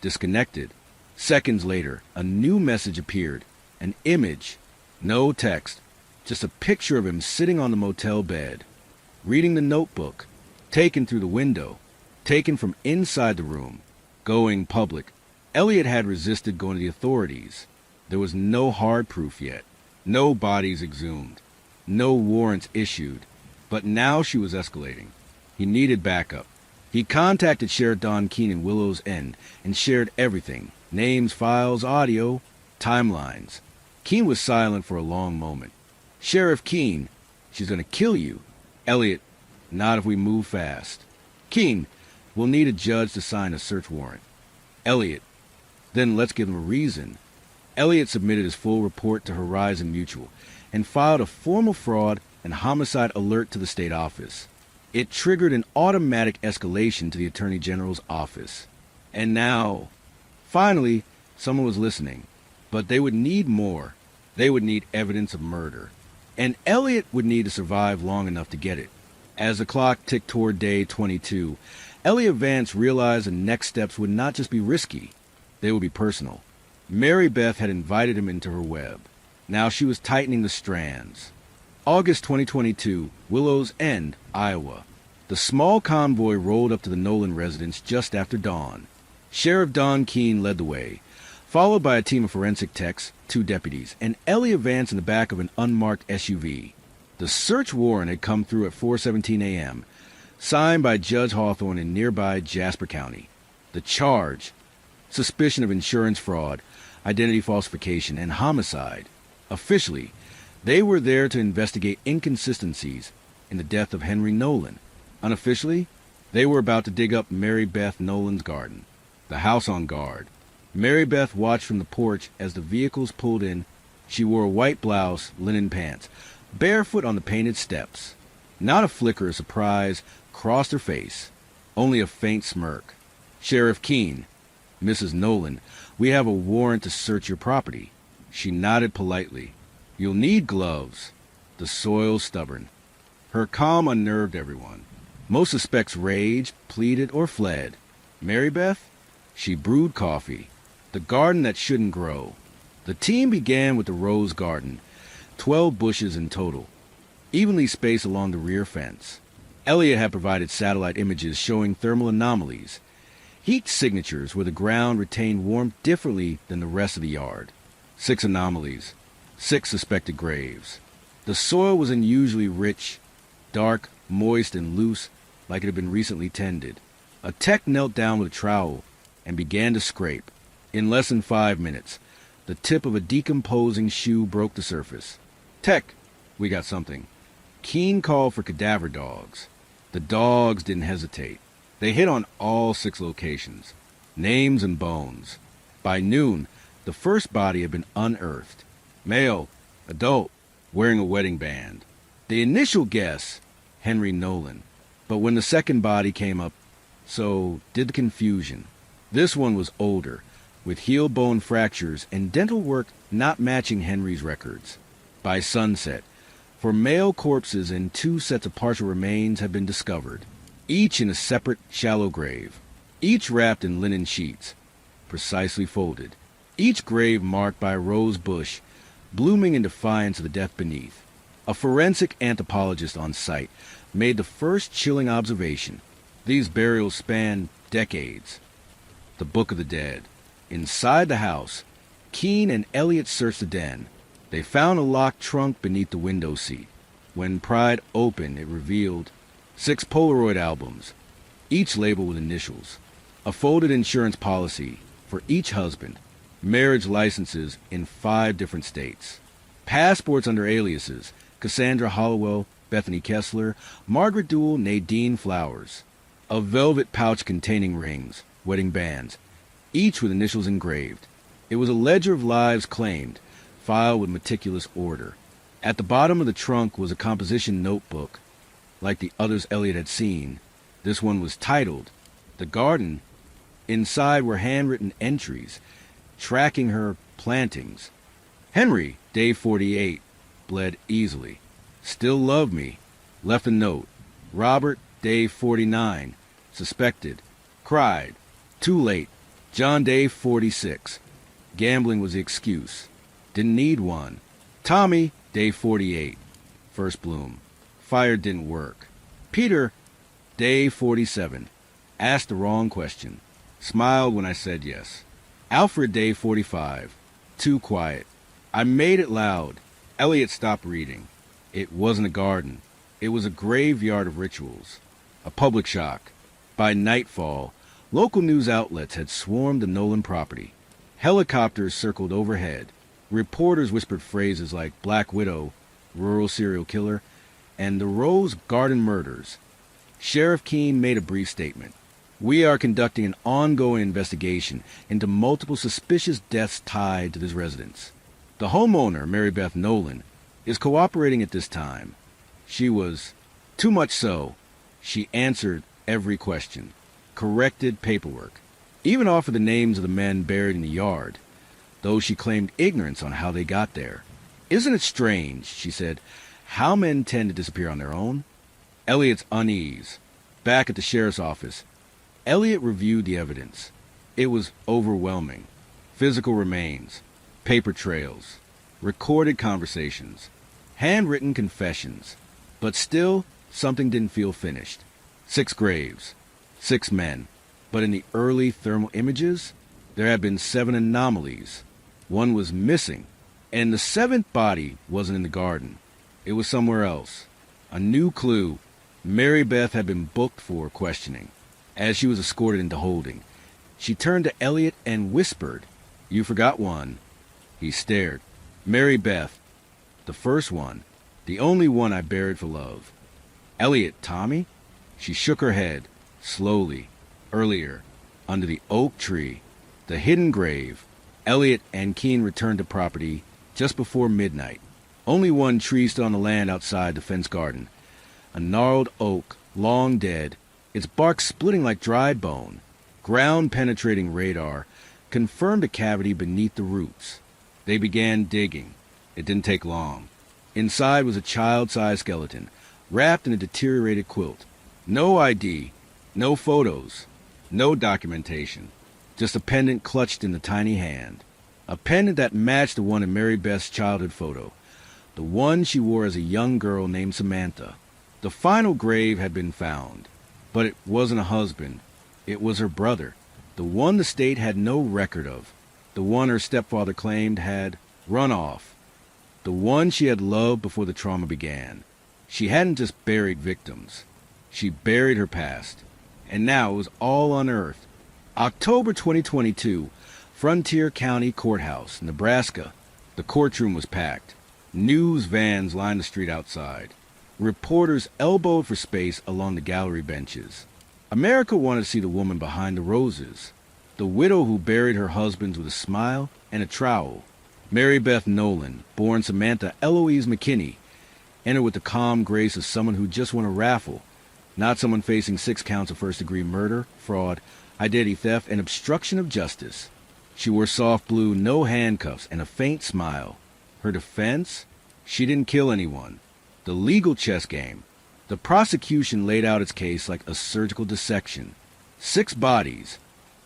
Disconnected. Seconds later, a new message appeared. An image. No text. Just a picture of him sitting on the motel bed, reading the notebook, taken through the window, taken from inside the room, going public. Elliot had resisted going to the authorities. There was no hard proof yet. No bodies exhumed. No warrants issued. But now she was escalating. He needed backup. He contacted Sheriff Don Keene in Willow's End and shared everything. Names, files, audio, timelines. Keene was silent for a long moment. Sheriff Keene, she's going to kill you. Elliot, not if we move fast. Keene, we'll need a judge to sign a search warrant. Elliot, then let's give him a reason. Elliot submitted his full report to Horizon Mutual and filed a formal fraud and homicide alert to the state office. It triggered an automatic escalation to the Attorney General's office. And now, finally, someone was listening. But they would need more. They would need evidence of murder. And Elliot would need to survive long enough to get it. As the clock ticked toward day 22, Elliot Vance realized the next steps would not just be risky. They would be personal. Mary Beth had invited him into her web. Now she was tightening the strands. August 2022, Willow's End, Iowa. The small convoy rolled up to the Nolan residence just after dawn. Sheriff Don Keene led the way, followed by a team of forensic techs, 2 deputies, and Elliot Vance in the back of an unmarked SUV. The search warrant had come through at 4:17 a.m., signed by Judge Hawthorne in nearby Jasper County. The charge: suspicion of insurance fraud, identity falsification, and homicide. Officially, they were there to investigate inconsistencies in the death of Henry Nolan. Unofficially, they were about to dig up Mary Beth Nolan's garden. The house on guard. Mary Beth watched from the porch as the vehicles pulled in. She wore a white blouse, linen pants, barefoot on the painted steps. Not a flicker of surprise crossed her face, only a faint smirk. Sheriff Keene, Mrs. Nolan, we have a warrant to search your property. She nodded politely. You'll need gloves. The soil's stubborn. Her calm unnerved everyone. Most suspects raged, pleaded, or fled. Mary Beth? She brewed coffee. The garden that shouldn't grow. The team began with the rose garden, 12 bushes in total, evenly spaced along the rear fence. Elliot had provided satellite images showing thermal anomalies, heat signatures where the ground retained warmth differently than the rest of the yard. 6 anomalies, 6 suspected graves. The soil was unusually rich, dark, moist, and loose, like it had been recently tended. A tech knelt down with a trowel and began to scrape. In less than 5 minutes, the tip of a decomposing shoe broke the surface. Tech, we got something. Keene called for cadaver dogs. The dogs didn't hesitate. They hit on all 6 locations, names and bones. By noon, the first body had been unearthed. Male, adult, wearing a wedding band. The initial guess, Henry Nolan. But when the second body came up, so did the confusion. This one was older, with heel bone fractures and dental work not matching Henry's records. By sunset, 4 male corpses and 2 sets of partial remains had been discovered, each in a separate, shallow grave, each wrapped in linen sheets, precisely folded, each grave marked by a rose bush blooming in defiance of the death beneath. A forensic anthropologist on site made the first chilling observation. These burials spanned decades. The Book of the Dead. Inside the house, Keene and Elliot searched the den. They found a locked trunk beneath the window seat. When pried open, it revealed 6 Polaroid albums, each labeled with initials, a folded insurance policy for each husband, marriage licenses in 5 different states, passports under aliases, Cassandra Hollowell, Bethany Kessler, Margaret Duell, Nadine Flowers, a velvet pouch containing rings, wedding bands, each with initials engraved. It was a ledger of lives claimed, filed with meticulous order. At the bottom of the trunk was a composition notebook. Like the others Elliot had seen, this one was titled The Garden. Inside were handwritten entries, tracking her plantings. Henry, day 48, bled easily. Still loved me. Left a note. Robert, day 49, suspected. Cried. Too late. John, day 46. Gambling was the excuse. Didn't need one. Tommy, day 48. First bloom. Fire didn't work. Peter, day 47. Asked the wrong question. Smiled when I said yes. Alfred, day 45. Too quiet. I made it loud. Elliot stopped reading. It wasn't a garden. It was a graveyard of rituals. A public shock. By nightfall, local news outlets had swarmed the Nolan property. Helicopters circled overhead. Reporters whispered phrases like Black Widow, rural serial killer, and the Rose Garden murders. Sheriff Keene made a brief statement. We are conducting an ongoing investigation into multiple suspicious deaths tied to this residence. The homeowner, Mary Beth Nolan, is cooperating at this time. She was too much so. She answered every question, corrected paperwork, even offered the names of the men buried in the yard, though she claimed ignorance on how they got there. Isn't it strange, she said, how men tend to disappear on their own? Elliot's unease. Back at the sheriff's office, Elliot reviewed the evidence. It was overwhelming. Physical remains, paper trails, recorded conversations, handwritten confessions. But still, something didn't feel finished. 6 graves, 6 men. But in the early thermal images, there had been 7 anomalies. One was missing, and the 7th body wasn't in the garden. It was somewhere else. A new clue. Mary Beth had been booked for questioning. As she was escorted into holding, she turned to Elliot and whispered, "You forgot one." He stared. "Mary Beth, the first one, the only one I buried for love." "Elliot, Tommy?" She shook her head, slowly. Earlier, under the oak tree, the hidden grave, Elliot and Keene returned to property just before midnight. Only one tree stood on the land outside the fenced garden. A gnarled oak, long dead, its bark splitting like dried bone. Ground-penetrating radar confirmed a cavity beneath the roots. They began digging. It didn't take long. Inside was a child-sized skeleton, wrapped in a deteriorated quilt. No ID, no photos, no documentation, just a pendant clutched in the tiny hand. A pendant that matched the one in Mary Beth's childhood photo, the one she wore as a young girl named Samantha. The final grave had been found, but it wasn't a husband. It was her brother, the one the state had no record of, the one her stepfather claimed had run off, the one she had loved before the trauma began. She hadn't just buried victims. She buried her past, and now it was all unearthed. October 2022, Frontier County Courthouse, Nebraska. The courtroom was packed. News vans lined the street outside. Reporters elbowed for space along the gallery benches. America wanted to see the woman behind the roses, the widow who buried her husbands with a smile and a trowel. Mary Beth Nolan, born Samantha Eloise McKinney, entered with the calm grace of someone who just won a raffle, not someone facing 6 counts of first-degree murder, fraud, identity theft, and obstruction of justice. She wore soft blue, no handcuffs, and a faint smile. Her defense? She didn't kill anyone. The legal chess game. The prosecution laid out its case like a surgical dissection. 6 bodies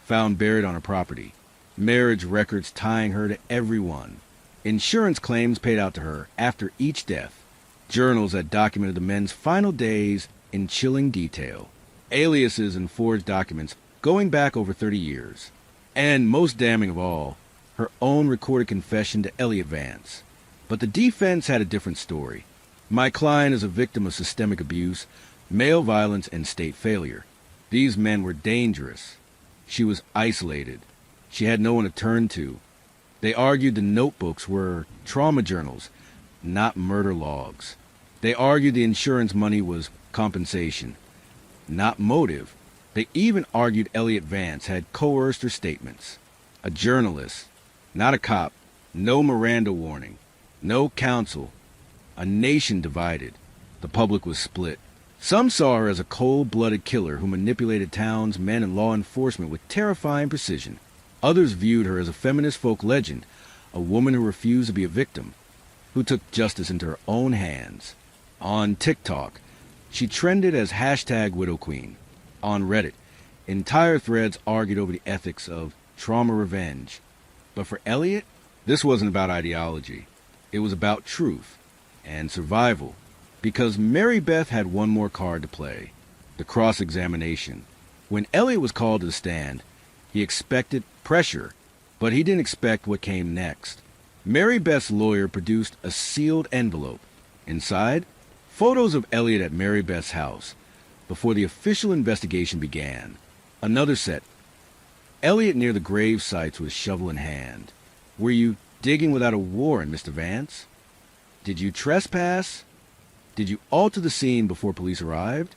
found buried on her property. Marriage records tying her to everyone. Insurance claims paid out to her after each death. Journals that documented the men's final days in chilling detail. Aliases and forged documents going back over 30 years. And most damning of all, her own recorded confession to Elliot Vance. But the defense had a different story. My client is a victim of systemic abuse, male violence, and state failure. These men were dangerous. She was isolated. She had no one to turn to. They argued the notebooks were trauma journals, not murder logs. They argued the insurance money was compensation, not motive. They even argued Elliot Vance had coerced her statements. A journalist, not a cop, no Miranda warning, no counsel. A nation divided. The public was split. Some saw her as a cold-blooded killer who manipulated towns, men, and law enforcement with terrifying precision. Others viewed her as a feminist folk legend, a woman who refused to be a victim, who took justice into her own hands. On TikTok, she trended as #WidowQueen. On Reddit, entire threads argued over the ethics of trauma revenge. But for Elliot, this wasn't about ideology. It was about truth and survival, because Mary Beth had one more card to play, the cross-examination. When Elliot was called to the stand, he expected pressure, but he didn't expect what came next. Mary Beth's lawyer produced a sealed envelope. Inside, photos of Elliot at Mary Beth's house before the official investigation began. Another set, Elliot near the grave sites with shovel in hand. Were you digging without a warrant, Mr. Vance? Did you trespass? Did you alter the scene before police arrived?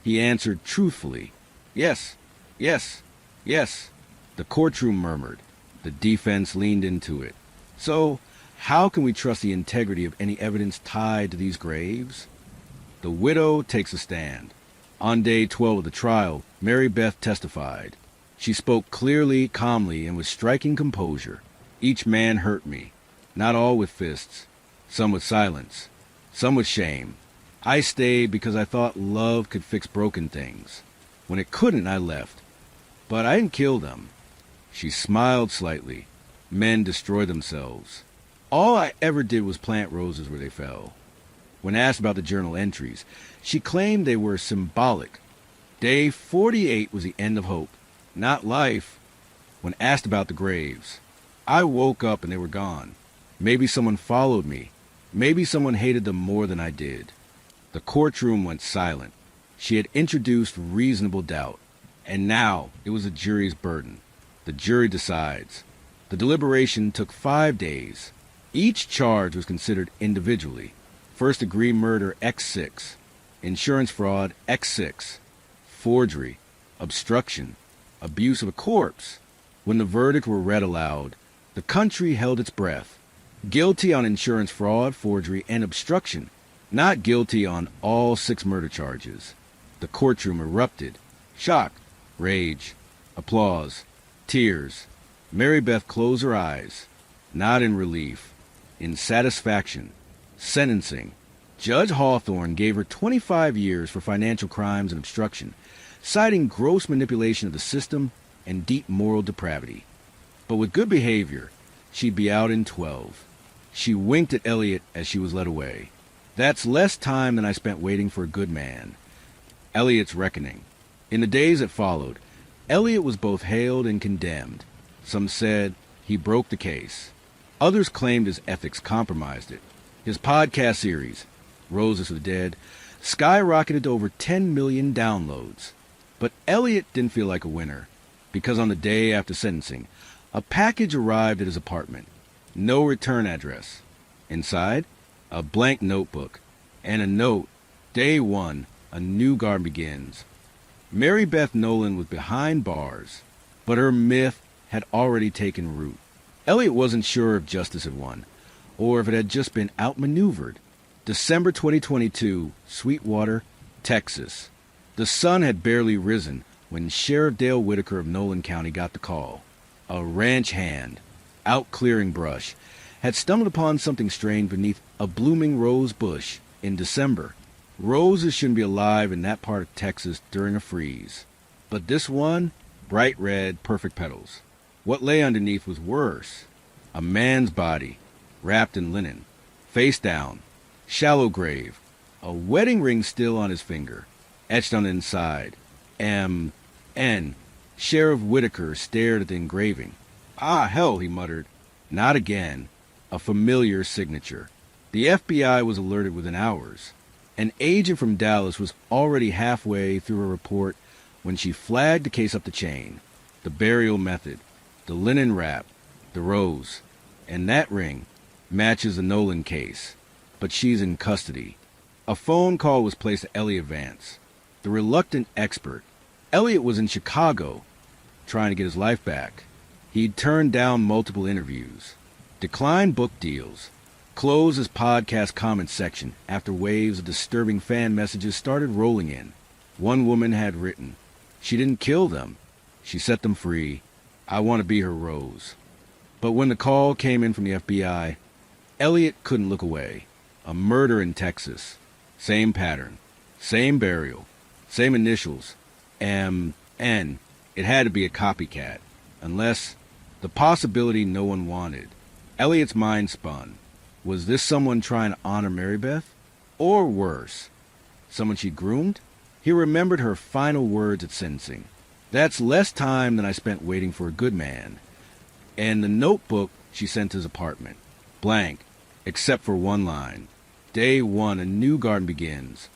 He answered truthfully, yes, yes, yes. The courtroom murmured. The defense leaned into it. So, how can we trust the integrity of any evidence tied to these graves? The widow takes a stand. On day 12 of the trial, Mary Beth testified. She spoke clearly, calmly, and with striking composure. Each man hurt me, not all with fists, some with silence, some with shame. I stayed because I thought love could fix broken things. When it couldn't, I left. But I didn't kill them. She smiled slightly. Men destroy themselves. All I ever did was plant roses where they fell. When asked about the journal entries, she claimed they were symbolic. Day 48 was the end of hope, not life. When asked about the graves, I woke up and they were gone. Maybe someone followed me. Maybe someone hated them more than I did. The courtroom went silent. She had introduced reasonable doubt. And now it was the jury's burden. The jury decides. The deliberation took 5 days. Each charge was considered individually. First-degree murder, X6. Insurance fraud, X6. Forgery. Obstruction. Abuse of a corpse. When the verdict were read aloud, the country held its breath. Guilty on insurance fraud, forgery, and obstruction. Not guilty on all 6 murder charges. The courtroom erupted. Shock, rage, applause, tears. Mary Beth closed her eyes, not in relief, in satisfaction. Sentencing. Judge Hawthorne gave her 25 years for financial crimes and obstruction, citing gross manipulation of the system and deep moral depravity. But with good behavior, she'd be out in 12. She winked at Elliot as she was led away. That's less time than I spent waiting for a good man. Elliot's reckoning. In the days that followed, Elliot was both hailed and condemned. Some said he broke the case. Others claimed his ethics compromised it. His podcast series, Roses for the Dead, skyrocketed to over 10 million downloads. But Elliot didn't feel like a winner, because on the day after sentencing, a package arrived at his apartment. No return address. Inside, a blank notebook, and a note, Day 1, a new garden begins. Mary Beth Nolan was behind bars, but her myth had already taken root. Elliot wasn't sure if justice had won, or if it had just been outmaneuvered. December 2022, Sweetwater, Texas. The sun had barely risen when Sheriff Dale Whitaker of Nolan County got the call. A ranch hand, out clearing brush, had stumbled upon something strange beneath a blooming rose bush in December. Roses shouldn't be alive in that part of Texas during a freeze. But this one, bright red, perfect petals. What lay underneath was worse. A man's body, wrapped in linen, face down, shallow grave, a wedding ring still on his finger, etched on the inside. M.N. Sheriff Whitaker stared at the engraving. Ah, hell, he muttered. Not again. A familiar signature. The FBI was alerted within hours. An agent from Dallas was already halfway through her report when she flagged the case up the chain. The burial method, the linen wrap, the rose, and that ring matches the Nolan case. But she's in custody. A phone call was placed to Elliot Vance, the reluctant expert. Elliot was in Chicago, trying to get his life back. He'd turned down multiple interviews, declined book deals, closed his podcast comments section after waves of disturbing fan messages started rolling in. One woman had written, "She didn't kill them. She set them free. I want to be her rose." But when the call came in from the FBI, Elliot couldn't look away. A murder in Texas. Same pattern. Same burial. Same initials. M.N. It had to be a copycat. Unless the possibility no one wanted. Elliot's mind spun. Was this someone trying to honor Mary Beth? Or worse, someone she groomed? He remembered her final words at sentencing. That's less time than I spent waiting for a good man. And the notebook she sent to his apartment. Blank, except for one line. Day 1, a new garden begins.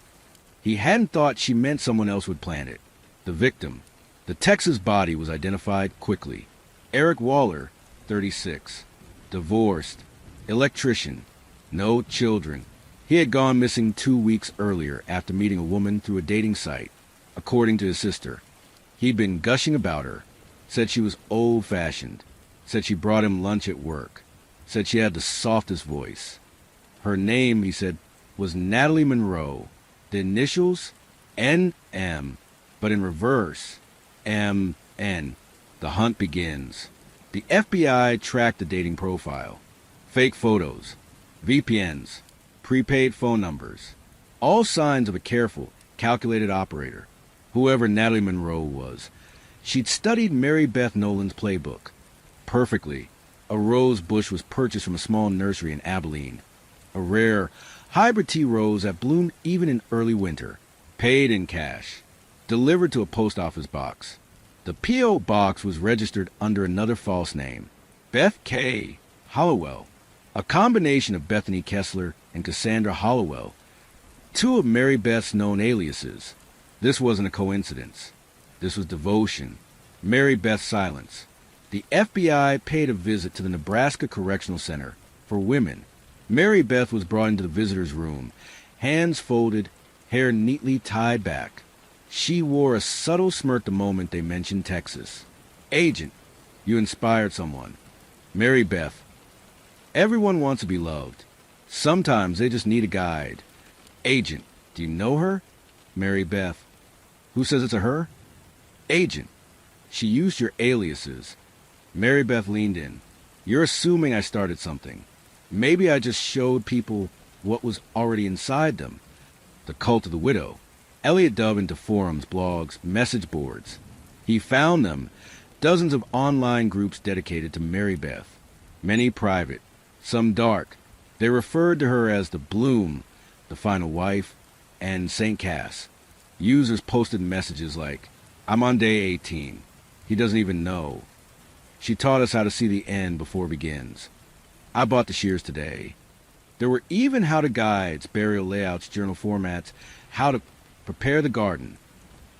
He hadn't thought she meant someone else would plant it. The victim. The Texas body was identified quickly. Eric Waller, 36, divorced, electrician, no children. He had gone missing 2 weeks earlier after meeting a woman through a dating site, according to his sister. He'd been gushing about her, said she was old-fashioned, said she brought him lunch at work, said she had the softest voice. Her name, he said, was Natalie Monroe. The initials, N.M., but in reverse, M.N. The hunt begins. The FBI tracked the dating profile. Fake photos, VPNs, prepaid phone numbers, all signs of a careful, calculated operator. Whoever Natalie Monroe was, she'd studied Mary Beth Nolan's playbook perfectly. A rose bush was purchased from a small nursery in Abilene, a rare hybrid tea rose that bloomed even in early winter, paid in cash, delivered to a post office box. The P.O. box was registered under another false name, Beth K. Hollowell, a combination of Bethany Kessler and Cassandra Hollowell, two of Mary Beth's known aliases. This wasn't a coincidence. This was devotion, Mary Beth's silence. The FBI paid a visit to the Nebraska Correctional Center for women. Mary Beth was brought into the visitor's room, hands folded, hair neatly tied back. She wore a subtle smirk the moment they mentioned Texas. Agent, you inspired someone. Mary Beth, everyone wants to be loved. Sometimes they just need a guide. Agent, do you know her? Mary Beth, who says it's a her? Agent, she used your aliases. Mary Beth leaned in. You're assuming I started something. Maybe I just showed people what was already inside them. The cult of the widow. Elliot dove into forums, blogs, message boards. He found them, dozens of online groups dedicated to Mary Beth, many private, some dark. They referred to her as the Bloom, the final wife, and St. Cass. Users posted messages like, I'm on day 18. He doesn't even know. She taught us how to see the end before it begins. I bought the shears today. There were even how-to guides, burial layouts, journal formats, how to prepare the garden.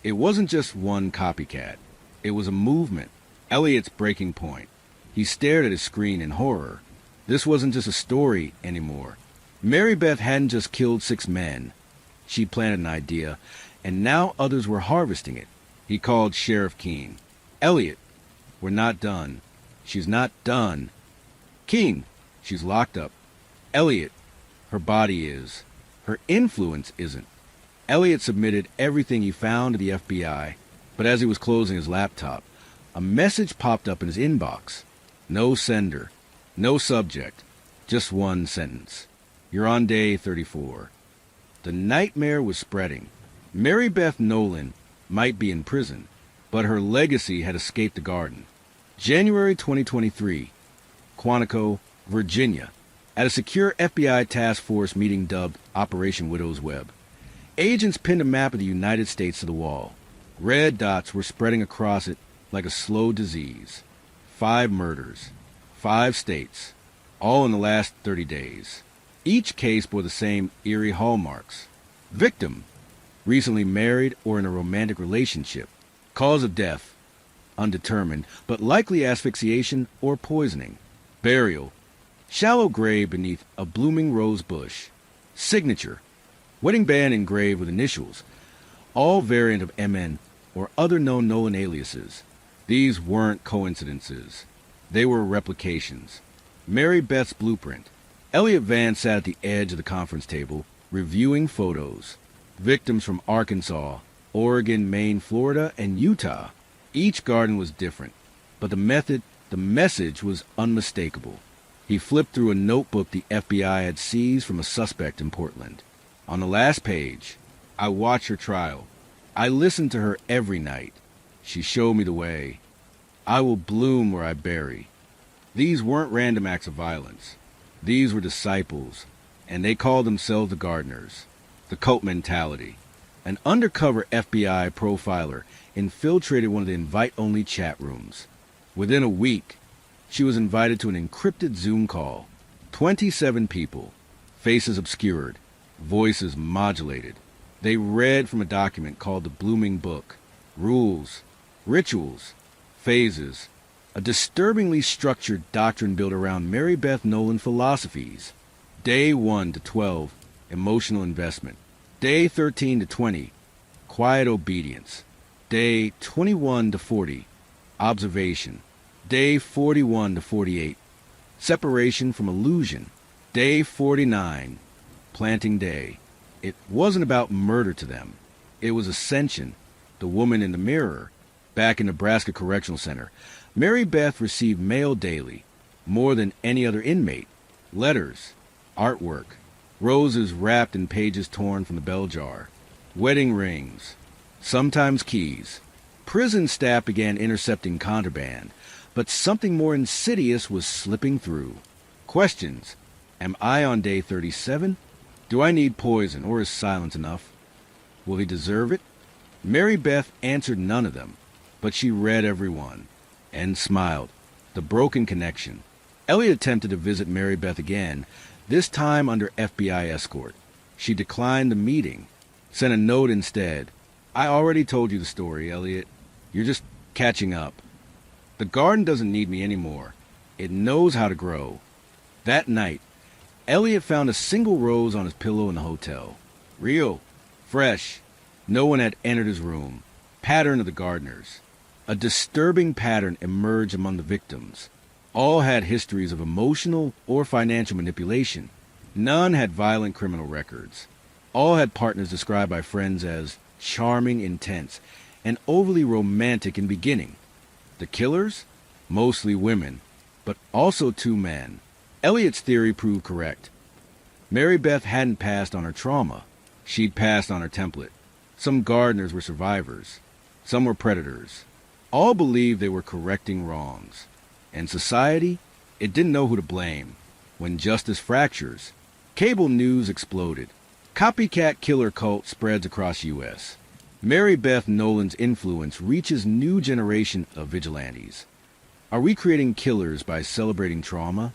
It wasn't just one copycat. It was a movement. Elliot's breaking point. He stared at his screen in horror. This wasn't just a story anymore. Mary Beth hadn't just killed 6 men. She planted an idea, and now others were harvesting it. He called Sheriff Keene. Elliot, we're not done. She's not done. Keene, she's locked up. Elliot, her body is. Her influence isn't. Elliot submitted everything he found to the FBI, but as he was closing his laptop, a message popped up in his inbox. No sender, no subject, just one sentence. You're on day 34. The nightmare was spreading. Mary Beth Nolan might be in prison, but her legacy had escaped the garden. January 2023, Quantico, Virginia, at a secure FBI task force meeting dubbed Operation Widow's Web. Agents pinned a map of the United States to the wall. Red dots were spreading across it like a slow disease. 5 murders, 5 states, all in the last 30 days. Each case bore the same eerie hallmarks. Victim, recently married or in a romantic relationship. Cause of death, undetermined, but likely asphyxiation or poisoning. Burial, shallow grave beneath a blooming rose bush. Signature, wedding band engraved with initials, all variant of MN or other known Nolan aliases. These weren't coincidences. They were replications. Mary Beth's blueprint. Elliot Vance sat at the edge of the conference table, reviewing photos. Victims from Arkansas, Oregon, Maine, Florida, and Utah. Each garden was different, but the message was unmistakable. He flipped through a notebook the FBI had seized from a suspect in Portland. On the last page, I watched her trial. I listened to her every night. She showed me the way. I will bloom where I bury. These weren't random acts of violence. These were disciples, and they called themselves the gardeners. The cult mentality. An undercover FBI profiler infiltrated one of the invite-only chat rooms. Within a week, she was invited to an encrypted Zoom call. 27 people, faces obscured, voices modulated. They read from a document called the Blooming Book. Rules, Rituals, phases, a disturbingly structured doctrine built around Mary Beth Nolan philosophies. Day 1 to 12, emotional investment. Day 13 to 20, quiet obedience. Day 21 to 40, observation. Day 41 to 48, separation from illusion. Day 49, planting day. It wasn't about murder to them. It was ascension. The woman in the mirror. Back in Nebraska Correctional Center, Mary Beth received mail daily, more than any other inmate. Letters, artwork, roses wrapped in pages torn from the bell jar, wedding rings, sometimes keys. Prison staff began intercepting contraband, but something more insidious was slipping through. Questions. Am I on day 37? Do I need poison, or is silence enough? Will he deserve it? Mary Beth answered none of them, but she read every one, and smiled. The broken connection. Elliot attempted to visit Mary Beth again, this time under FBI escort. She declined the meeting, sent a note instead. I already told you the story, Elliot. You're just catching up. The garden doesn't need me anymore. It knows how to grow. That night, Elliot found a single rose on his pillow in the hotel. Real, fresh. No one had entered his room. Pattern of the gardeners. A disturbing pattern emerged among the victims. All had histories of emotional or financial manipulation. None had violent criminal records. All had partners described by friends as charming, intense, and overly romantic in beginning. The killers? Mostly women, but also 2 men. Elliot's theory proved correct. Mary Beth hadn't passed on her trauma. She'd passed on her template. Some gardeners were survivors. Some were predators. All believed they were correcting wrongs. And society, it didn't know who to blame. When justice fractures, cable news exploded. Copycat killer cult spreads across U.S. Mary Beth Nolan's influence reaches new generation of vigilantes. Are we creating killers by celebrating trauma?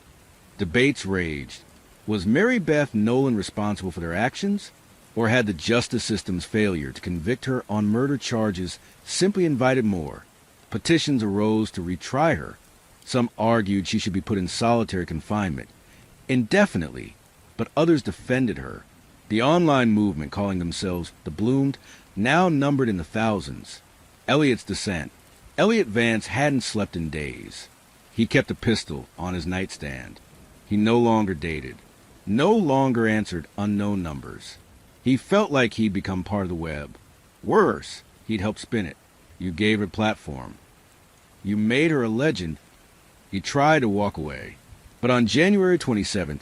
Debates raged. Was Mary Beth Nolan responsible for their actions? Or had the justice system's failure to convict her on murder charges simply invited more? Petitions arose to retry her. Some argued she should be put in solitary confinement indefinitely, but others defended her. The online movement, calling themselves the Bloomed, now numbered in the thousands. Elliot's descent. Elliot Vance hadn't slept in days. He kept a pistol on his nightstand. He no longer dated, no longer answered unknown numbers. He felt like he'd become part of the web. Worse, he'd helped spin it. You gave her a platform. You made her a legend. He tried to walk away. But on January 27th,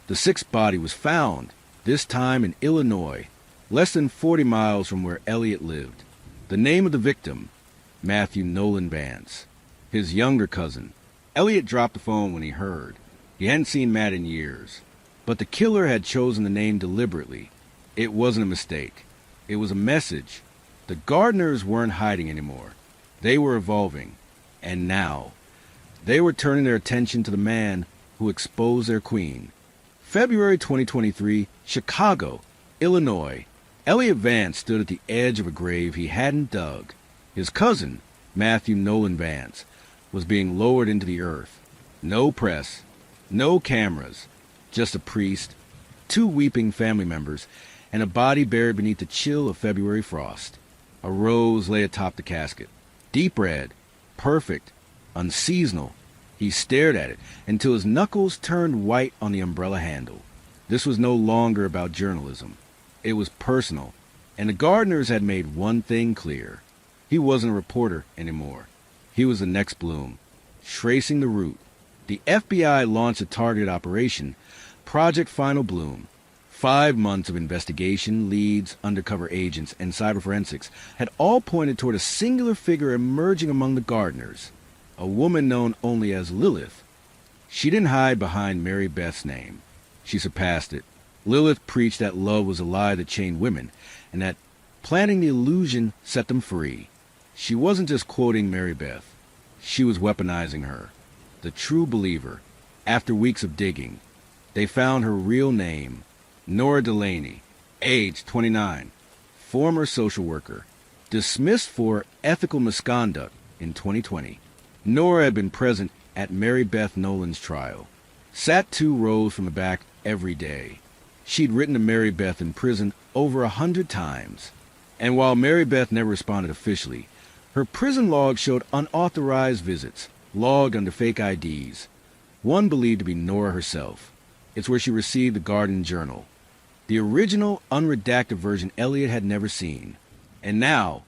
the 6th body was found, this time in Illinois, less than 40 miles from where Elliot lived. The name of the victim, Matthew Nolan Vance. His younger cousin. Elliot dropped the phone when he heard. He hadn't seen Matt in years. But the killer had chosen the name deliberately. It wasn't a mistake. It was a message. The gardeners weren't hiding anymore. They were evolving. And now, they were turning their attention to the man who exposed their queen. February 2023, Chicago, Illinois. Elliot Vance stood at the edge of a grave he hadn't dug. His cousin, Matthew Nolan Vance, was being lowered into the earth. No press, no cameras, just a priest, 2 weeping family members, and a body buried beneath the chill of February frost. A rose lay atop the casket, deep red, perfect, unseasonal. He stared at it until his knuckles turned white on the umbrella handle. This was no longer about journalism. It was personal, and the gardeners had made one thing clear. He wasn't a reporter anymore. He was the next Bloom, tracing the route. The FBI launched a targeted operation, Project Final Bloom. 5 months of investigation, leads, undercover agents, and cyber forensics had all pointed toward a singular figure emerging among the gardeners, a woman known only as Lilith. She didn't hide behind Mary Beth's name. She surpassed it. Lilith preached that love was a lie that chained women, and that planting the illusion set them free. She wasn't just quoting Mary Beth. She was weaponizing her. The true believer. After weeks of digging, they found her real name, Nora Delaney, age 29, former social worker, Dismissed for ethical misconduct in 2020, Nora had been present at Mary Beth Nolan's trial. Sat 2 rows from the back every day. She'd written to Mary Beth in prison over 100 times. And while Mary Beth never responded officially, her prison log showed unauthorized visits, logged under fake IDs. One believed to be Nora herself. It's where she received the Garden Journal, the original unredacted version Elliot had never seen. And now,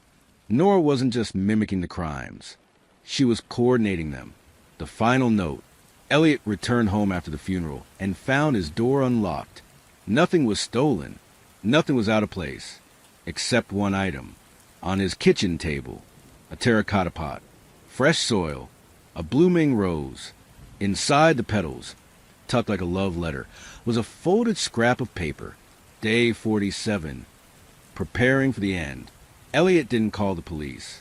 Nora wasn't just mimicking the crimes. She was coordinating them. The final note. Elliot returned home after the funeral and found his door unlocked. Nothing was stolen. Nothing was out of place, except one item. On his kitchen table, a terracotta pot, fresh soil, a blooming rose. Inside the petals, tucked like a love letter, was a folded scrap of paper. Day 47. Preparing for the end. Elliot didn't call the police.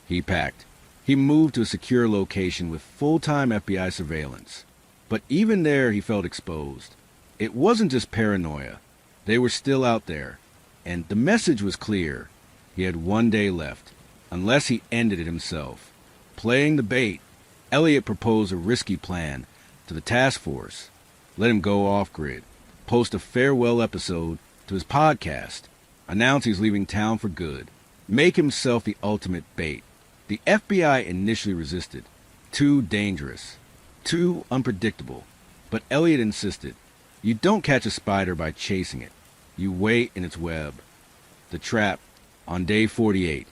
He packed. He moved to a secure location with full-time FBI surveillance. But even there, he felt exposed. It wasn't just paranoia. They were still out there. And the message was clear. He had 1 day left, unless he ended it himself. Playing the bait, Elliot proposed a risky plan to the task force. Let him go off-grid, post a farewell episode to his podcast, announce he's leaving town for good, make himself the ultimate bait. The FBI initially resisted. Too dangerous. Too unpredictable. But Elliot insisted. You don't catch a spider by chasing it. You wait in its web. The trap. On day 48.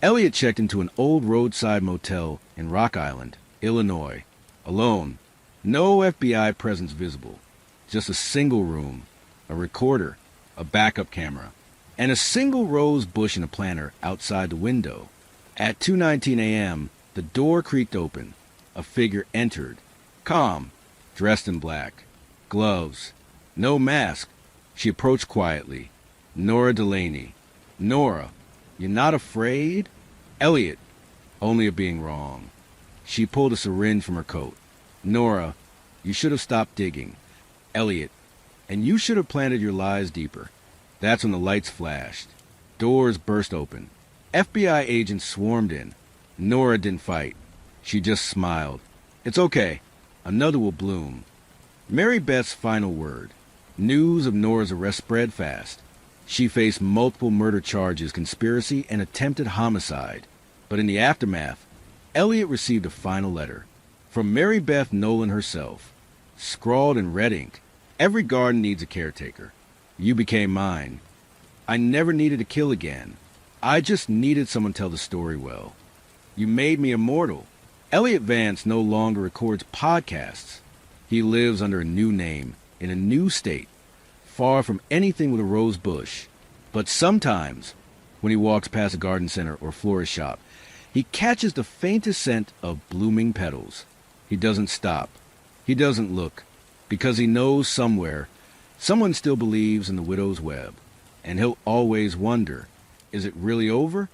Elliot checked into an old roadside motel in Rock Island, Illinois. Alone. No FBI presence visible. Just a single room. A recorder. A backup camera. And a single rose bush and a planter outside the window. At 2:19 a.m., the door creaked open. A figure entered. Calm, dressed in black. Gloves. No mask. She approached quietly. Nora Delaney. Nora, you're not afraid? Elliot, only of being wrong. She pulled a syringe from her coat. Nora, you should have stopped digging. Elliot, and you should have planted your lies deeper. That's when the lights flashed. Doors burst open. FBI agents swarmed in. Nora didn't fight. She just smiled. It's okay. Another will bloom. Mary Beth's final word. News of Nora's arrest spread fast. She faced multiple murder charges, conspiracy, and attempted homicide. But in the aftermath, Elliot received a final letter. From Mary Beth Nolan herself. Scrawled in red ink. Every garden needs a caretaker. You became mine. I never needed to kill again. I just needed someone to tell the story well. You made me immortal. Elliot Vance no longer records podcasts. He lives under a new name, in a new state, far from anything with a rose bush. But sometimes, when he walks past a garden center or florist shop, he catches the faintest scent of blooming petals. He doesn't stop. He doesn't look, because he knows somewhere, someone still believes in the widow's web. And he'll always wonder, is it really over?